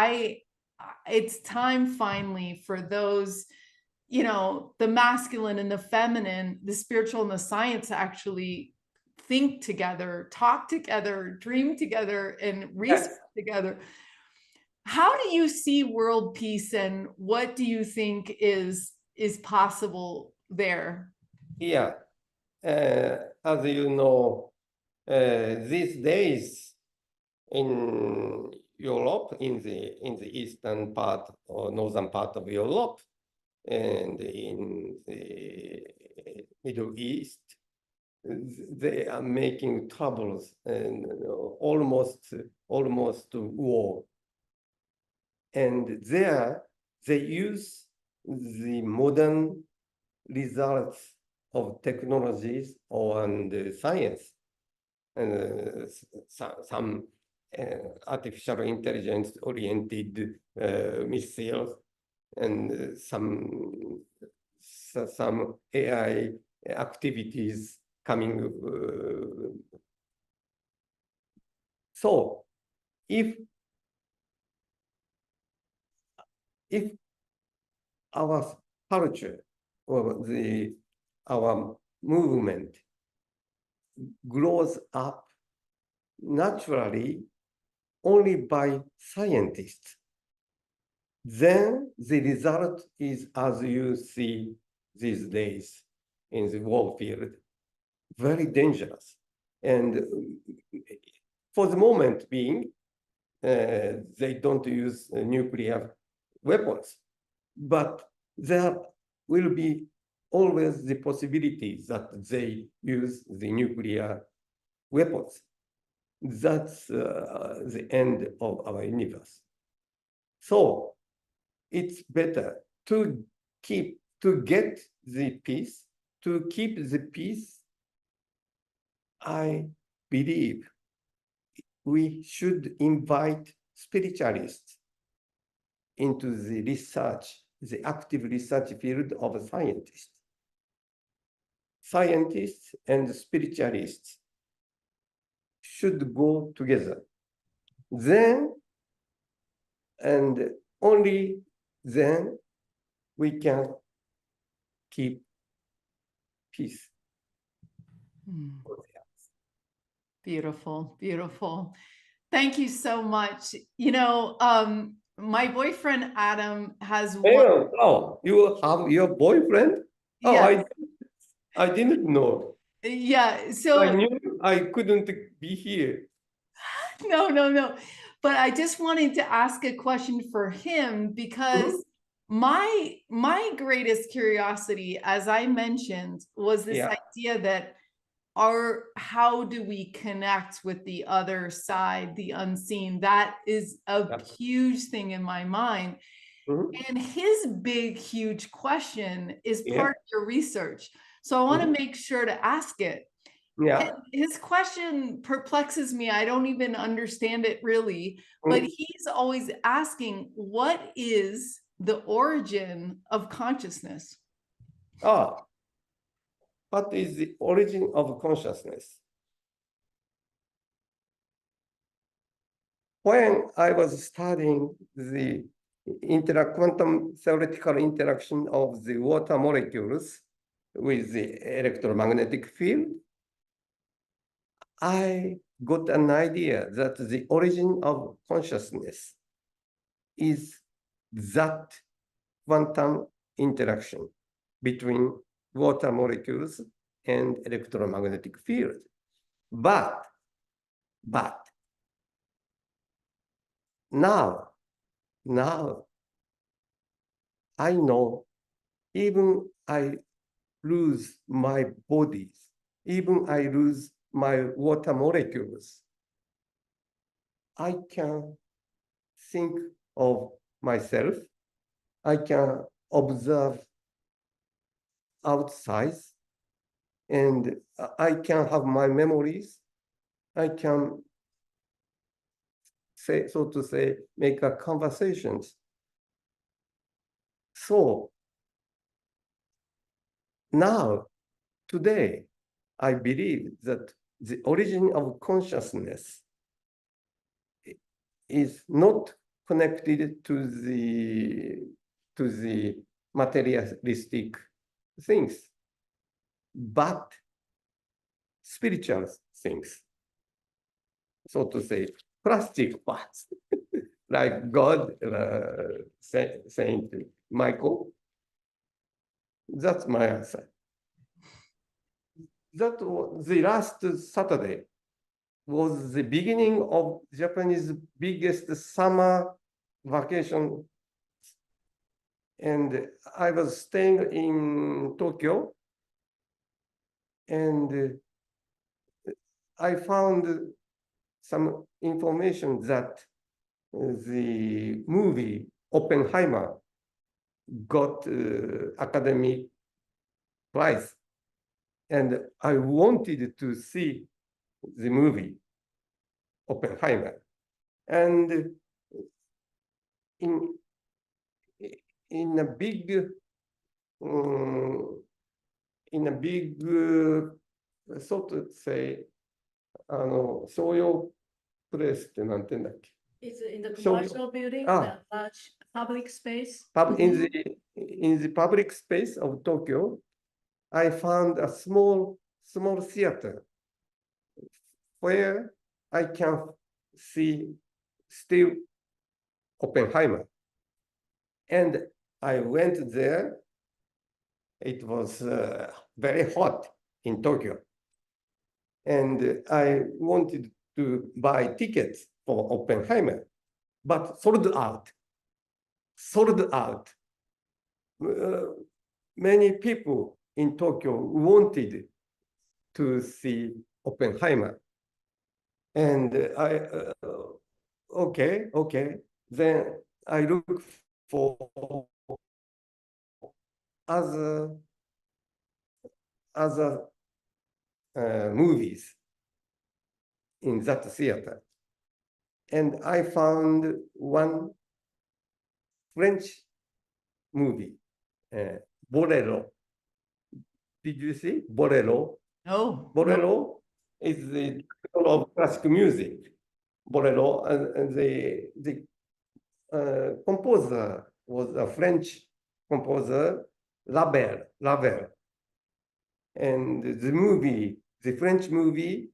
it's time finally for those, the masculine and the feminine, the spiritual and the science, to actually think together, talk together, dream together, and research together. How do you see world peace, and what do you think is possible there?
Yeah, as you know, these days in Europe, in the eastern part or northern part of Europe, and in the Middle East, they are making troubles and almost war. And there they use the modern results of technologies and science, and some artificial intelligence oriented missiles, and some AI activities coming. So if our culture or our movement grows up naturally only by scientists, then the result is, as you see these days in the war field, very dangerous. And for the moment being, they don't use nuclear weapons, but there will be always the possibility that they use the nuclear weapons. That's the end of our universe. So it's better to get the peace, to keep the peace. I believe we should invite spiritualists into the research, the active research field of scientists. Scientists and spiritualists should go together. Then, and only then, we can keep peace.
Beautiful, beautiful. Thank you so much. My boyfriend Adam has one.
Oh, you have your boyfriend? Oh,
Yes.
I didn't know.
Yeah. So
I knew I couldn't be here.
no. But I just wanted to ask a question for him, because my greatest curiosity, as I mentioned, was this idea that how do we connect with the other side, the unseen? That is a huge thing in my mind. And his big, huge question is part of your research. So I want to make sure to ask it.
Yeah.
His question perplexes me. I don't even understand it really, but he's always asking, what is the origin of consciousness?
What is the origin of consciousness? When I was studying the quantum theoretical interaction of the water molecules with the electromagnetic field, I got an idea that the origin of consciousness is that quantum interaction between water molecules and electromagnetic field. But now I know even I lose my bodies, even I lose my water molecules, I can think of myself. I can observe outside, and I can have my memories. I can say, so to say, make a conversations. So now, today, I believe that the origin of consciousness is not connected to the materialistic things, but spiritual things. So to say, plastic parts, like God, Saint Michael. That's my answer. That was the last Saturday was the beginning of Japanese biggest summer vacation. And I was staying in Tokyo, and I found some information that the movie Oppenheimer got Academy Prize. And I wanted to see the movie Oppenheimer. And in a big, so to say, 商用プレイスってなんて言うんだっけ
Is it in the
So-
commercial building,
Ah.
the large public space?
In the public space of Tokyo, I found a small theater where I can see still Oppenheimer. And I went there. It was very hot in Tokyo. And I wanted to buy tickets for Oppenheimer, but sold out. Many people in Tokyo wanted to see Oppenheimer. And okay. Then I look for other movies in that theater. And I found one French movie, Bolero. Did you see Bolero?
Oh,
Bolero is the title of classical music. Bolero, and the composer was a French composer, Ravel. And the French movie,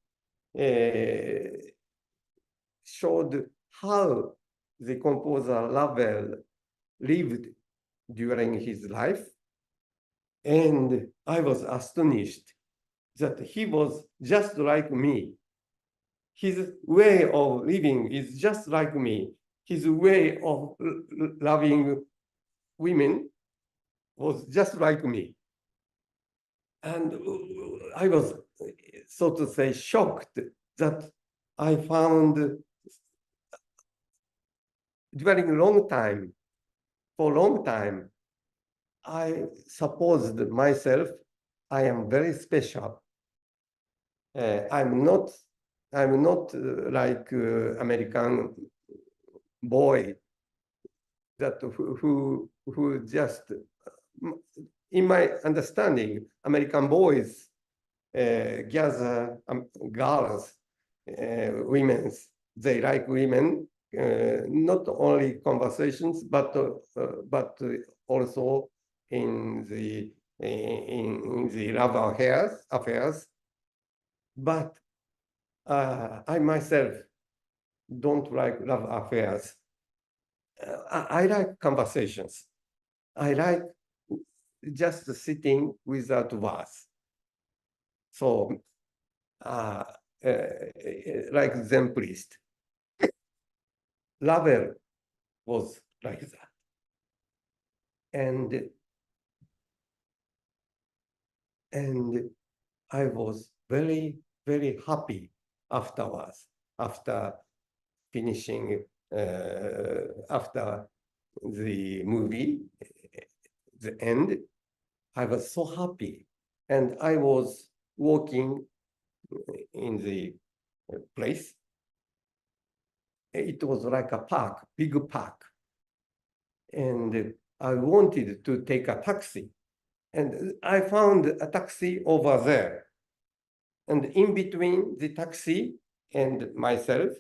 showed how the composer Ravel lived during his life. And I was astonished that he was just like me. His way of living is just like me. His way of loving women was just like me. And I was, so to say, shocked that I found during a long time, I supposed myself I am very special. I'm not like American boy that who just, in my understanding, American boys gather girls, women. They like women, not only conversations, but also in the love affairs. But I myself don't like love affairs. I like conversations. I like just sitting without words. So, like Zen priest, Ravel was like that. and I was very, very happy afterwards, after finishing, after the movie, the end. I was so happy. And I was walking in the place. It was like a park, big park. And I wanted to take a taxi. And I found a taxi over there. And in between the taxi and myself,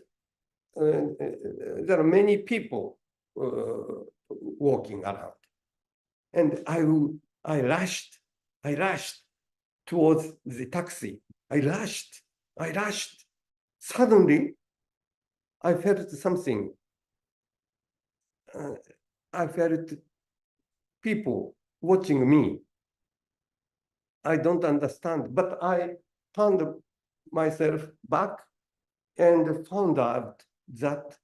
there are many people walking around. And I rushed towards the taxi. I rushed. Suddenly, I felt something. I felt people watching me. I don't understand, but I turned myself back and found out that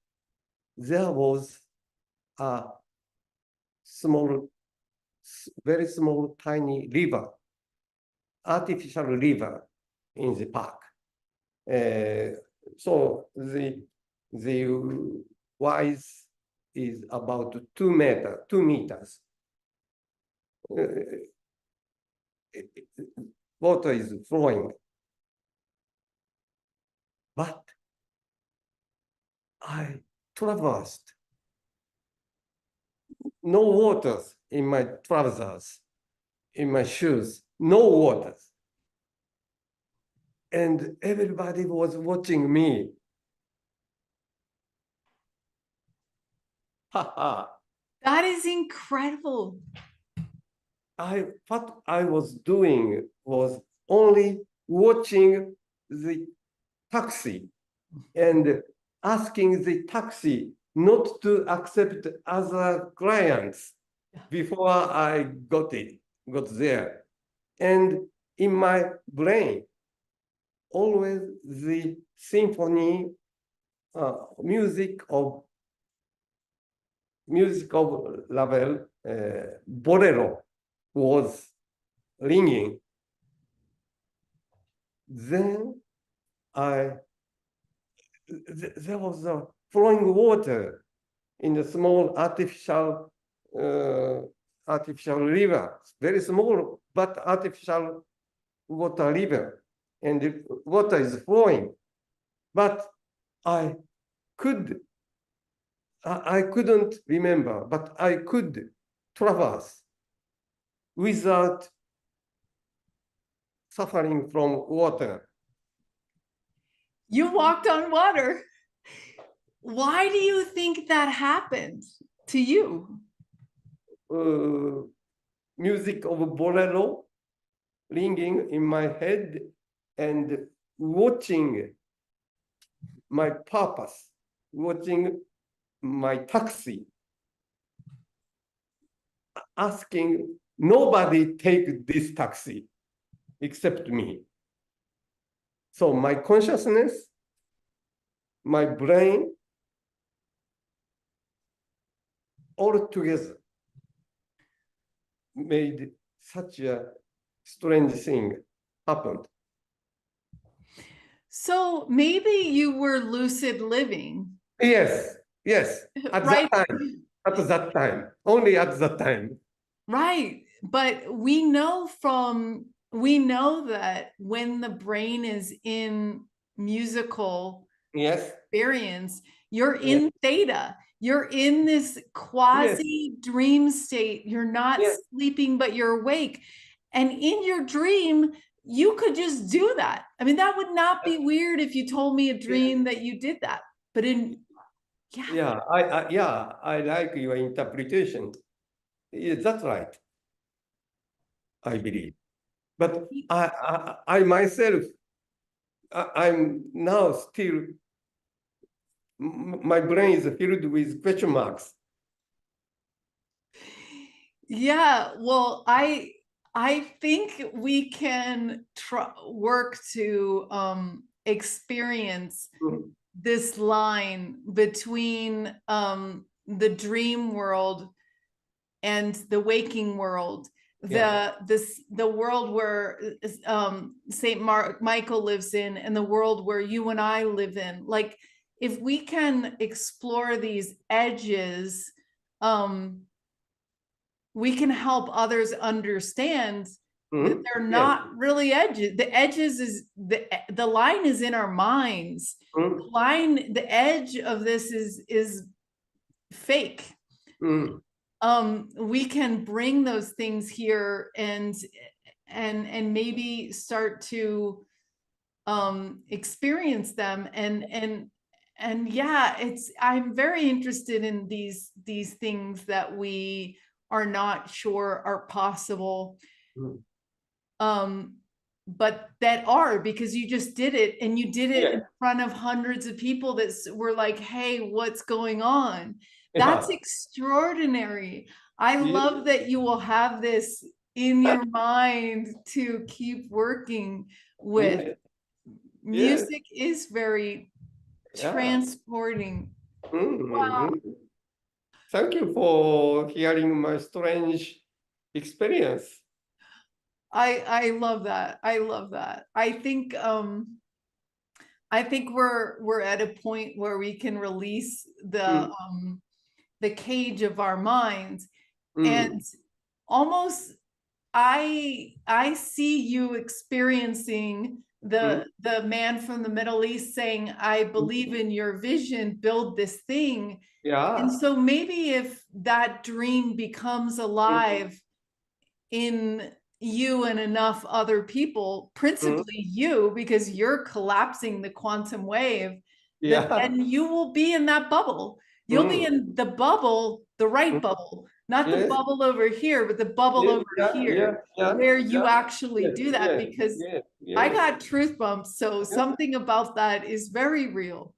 there was a small, very small, tiny river, artificial river in the park. So the wise is about 2 meters. Water is flowing. But I traversed. No waters in my trousers, in my shoes, no waters. And everybody was watching me.
That is incredible.
What I was doing was only watching the taxi and asking the taxi not to accept other clients before I got there. And in my brain, always the symphony, music of Ravel, bolero was ringing. Then there was a flowing water in a small artificial river, very small but artificial water river, and the water is flowing. But I couldn't remember, but I could traverse without suffering from water.
You walked on water. Why do you think that happened to you?
Music of bolero ringing in my head and watching my purpose, watching my taxi, asking nobody take this taxi except me. So my consciousness, my brain, all together made such a strange thing happen.
So maybe you were lucid living.
Yes, at
Right.
that time, only at that time.
Right. But we know that when the brain is in musical experience, you're in theta. You're in this quasi dream state. You're not sleeping, but you're awake. And in your dream, you could just do that. I mean, that would not be weird if you told me a dream that you did that. But
I like your interpretation. Yeah, that's right. I believe. But I myself, I'm now still, my brain is filled with question marks.
Yeah, well, I think we can work to experience this line between the dream world and the waking world, the world where Saint Michael lives in, and the world where you and I live in. Like, if we can explore these edges, we can help others understand that they're not really edges. The edges is the line is in our minds. The edge of this is fake. We can bring those things here and maybe start to experience them, and yeah, I'm very interested in these things that we are not sure are possible, but that are, because you just did it, and you did it in front of hundreds of people that were like, hey, what's going on? That's extraordinary. I love that you will have this in your mind to keep working with. Music is very transporting. Wow.
Thank you for hearing my strange experience.
I love that. I love that. I think we're at a point where we can release the cage of our minds, and almost I see you experiencing the man from the Middle East saying, I believe in your vision, build this thing. And so maybe if that dream becomes alive in you and enough other people, principally you, because you're collapsing the quantum wave, then you will be in that bubble. You'll be in the bubble, the right bubble, not the bubble over here, but the bubble over here, where you actually do that, because I got truth bumps. So something about that is very real.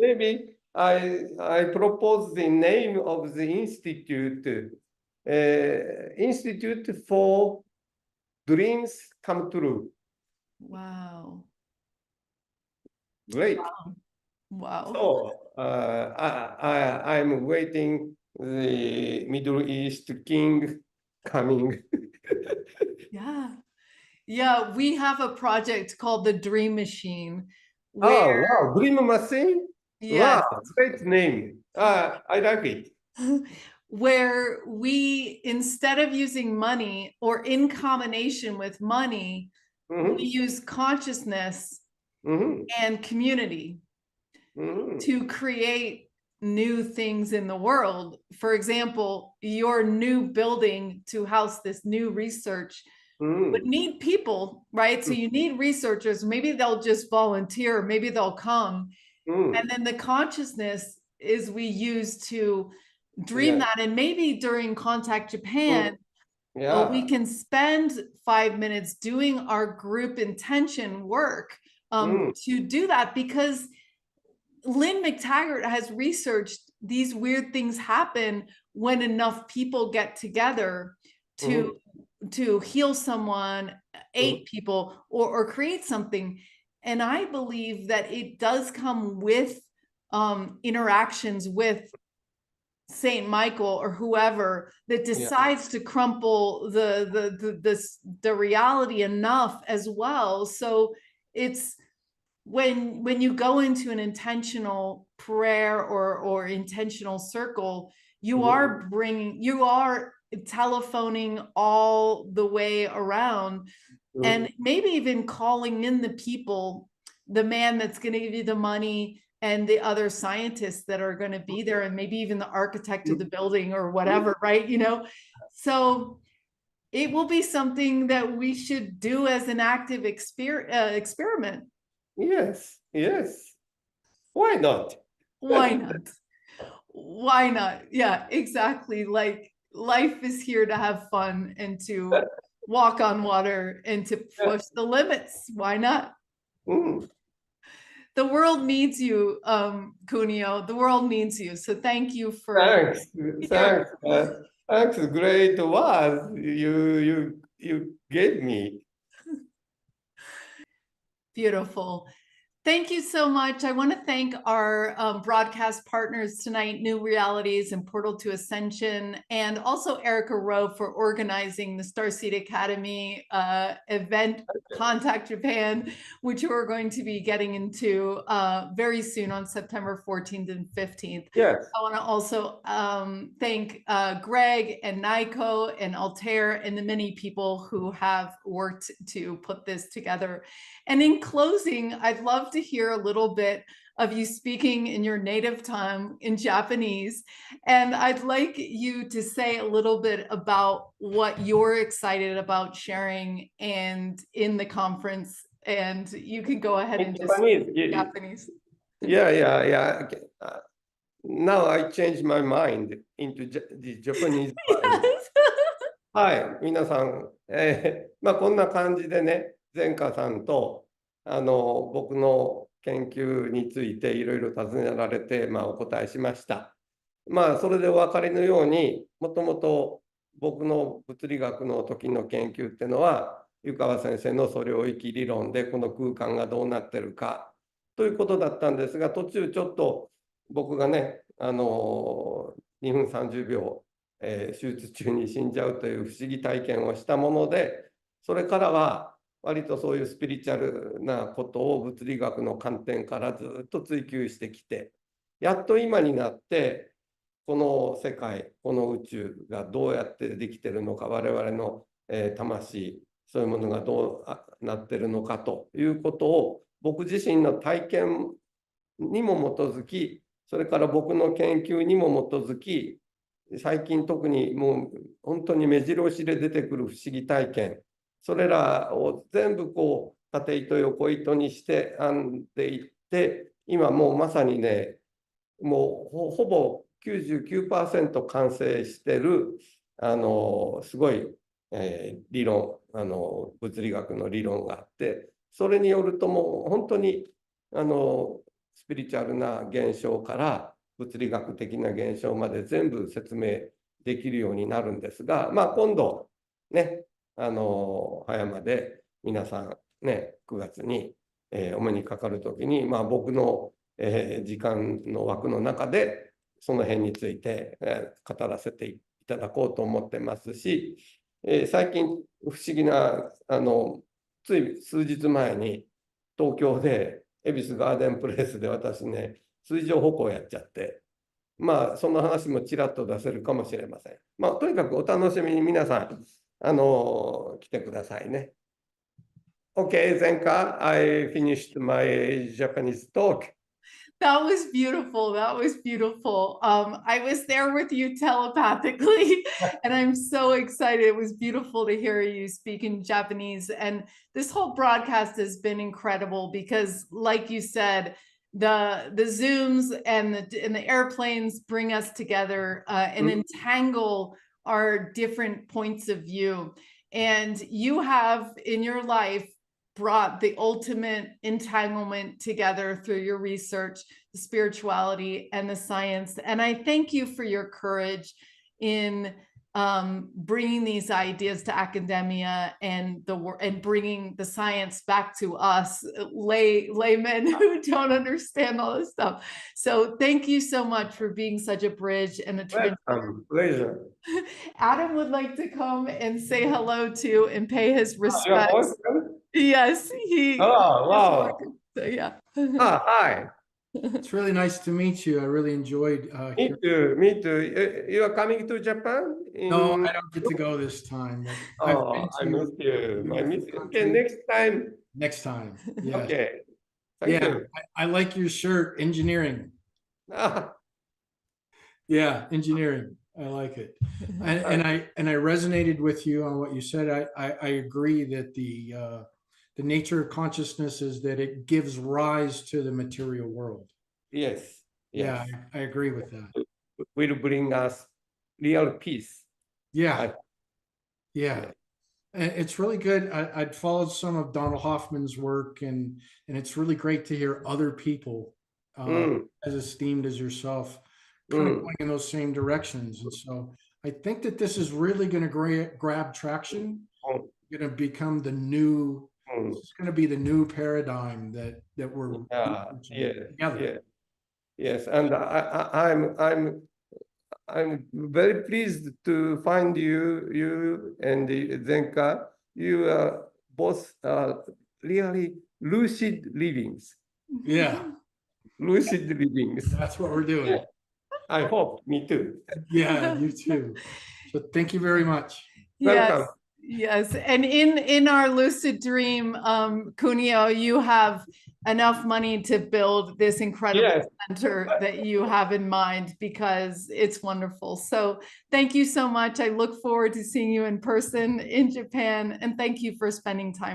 Maybe I propose the name of the institute, Institute for Dreams Come True.
Wow.
Great.
Wow.
So I'm waiting the Middle East king coming.
Yeah, we have a project called the Dream Machine.
Oh, wow, Dream Machine?
Yes.
Wow, great name. I like it.
Where we, instead of using money, or in combination with money, we use consciousness and community to create new things in the world. For example, your new building to house this new research would need people, right? So you need researchers. Maybe they'll just volunteer, maybe they'll come. And then the consciousness is we use to dream that. And maybe during Contact Japan, we can spend 5 minutes doing our group intention work to do that, because Lynn McTaggart has researched these weird things happen when enough people get together to heal someone, 8 people, or create something. And I believe that it does come with interactions with Saint Michael or whoever that decides to crumple the reality enough as well. So it's when you go into an intentional prayer or intentional circle, you are telephoning all the way around, and maybe even calling in the people, the man that's going to give you the money, and the other scientists that are going to be there, and maybe even the architect of the building or whatever, right? So it will be something that we should do as an active experiment.
Yes. Why not?
Why not? Why not? Yeah, exactly. Like, life is here to have fun and to walk on water and to push the limits. Why not? The world needs you, Kunio. The world needs you. So thank you for.
Thanks. Thanks. Great words you gave me.
Beautiful. Thank you so much. I want to thank our broadcast partners tonight, New Realities and Portal to Ascension, and also Erica Rowe for organizing the Starseed Academy event, Contact Japan, which we're going to be getting into very soon on September 14th and 15th.
Yes.
I want to also thank Greg and Naiko and Altair and the many people who have worked to put this together. And in closing, I'd love to hear a little bit of you speaking in your native tongue in Japanese. And I'd like you to say a little bit about what you're excited about sharing and in the conference. And you can go ahead and just speak Japanese.
Yeah. Okay. Now I changed my mind into the Japanese.
Yes.
はい、皆さん、こんな感じでね、前科さんと僕の研究についていろいろ尋ねられて、お答えしました。それでお分かりのように、もともと僕の物理学の時の研究っていうのは、湯川先生の素領域理論でこの空間がどうなってるかということだったんですが、途中ちょっと僕がね、2分30秒、手術中に死んじゃうという不思議体験をしたもので、それからは割とそういうスピリチュアルなことを物理学の観点からずっと追求してきて、やっと今になってこの世界、この宇宙がどうやってできてるのか、我々の魂、そういうものがどうなってるのかということを僕自身の体験にも基づき、それから僕の研究にも基づき、最近特にもう本当に目白押しで出てくる不思議体験、それらを全部こう縦糸横糸にして編んでいって、今もうまさにね、もうほぼ 99% 完成してるすごい、理論、物理学の理論があって、それによるともう本当にスピリチュアルな現象から物理学的な現象まで全部説明できるようになるんですが、今度ね、葉山で皆さんね、9月に、お目にかかるときに、僕の、時間の枠の中でその辺について、語らせていただこうと思ってますし、最近不思議なつい数日前に東京で恵比寿ガーデンプレイスで私ね、水上歩行やっちゃって、その話もちらっと出せるかもしれません。とにかくお楽しみに皆さん、来てくださいね。Okay, Zenka, I finished my Japanese talk.
That was beautiful. That was beautiful. I was there with you telepathically, and I'm so excited. It was beautiful to hear you speak in Japanese. And this whole broadcast has been incredible because, like you said, the Zooms and the airplanes bring us together and entangle our different points of view. And you have in your life brought the ultimate entanglement together through your research, the spirituality, and the science. And I thank you for your courage in bringing these ideas to academia and bringing the science back to us laymen who don't understand all this stuff. So thank you so much for being such a bridge and a
Pleasure.
Adam would like to come and say hello to and pay his respects. Yes, he.
Oh, wow.
So, yeah.
Hi.
It's really nice to meet you. I really enjoyed.
Me too. Me too. You are coming to Japan?
No, I don't get to go this time.
Oh, I miss you. I miss you. Okay, next time.
Next time. Yes.
Okay. Thank you.
I like your shirt, engineering. Yeah, engineering. I like it. And I resonated with you on what you said. I agree that the nature of consciousness is that it gives rise to the material world.
Yes.
Yeah, I agree with that.
Will bring us real peace.
Yeah. Yeah. And it's really good. I'd followed some of Donald Hoffman's work, and it's really great to hear other people as esteemed as yourself kind of going in those same directions. And so I think that this is really going to grab traction, going to become the new It's going to be the new paradigm that we're together.
Yeah. Yes, and I'm very pleased to find you and Zenka. You are both really lucid livings.
Yeah,
Lucid livings.
that's what we're doing.
I hope, me too.
Yeah, you too. So thank you very much.
Yes,
Welcome.
yes. And in our lucid dream, Kunio, you have enough money to build this incredible
Yes.
center that you have in mind, because it's wonderful. So thank you so much. I look forward to seeing you in person in Japan, and thank you for spending time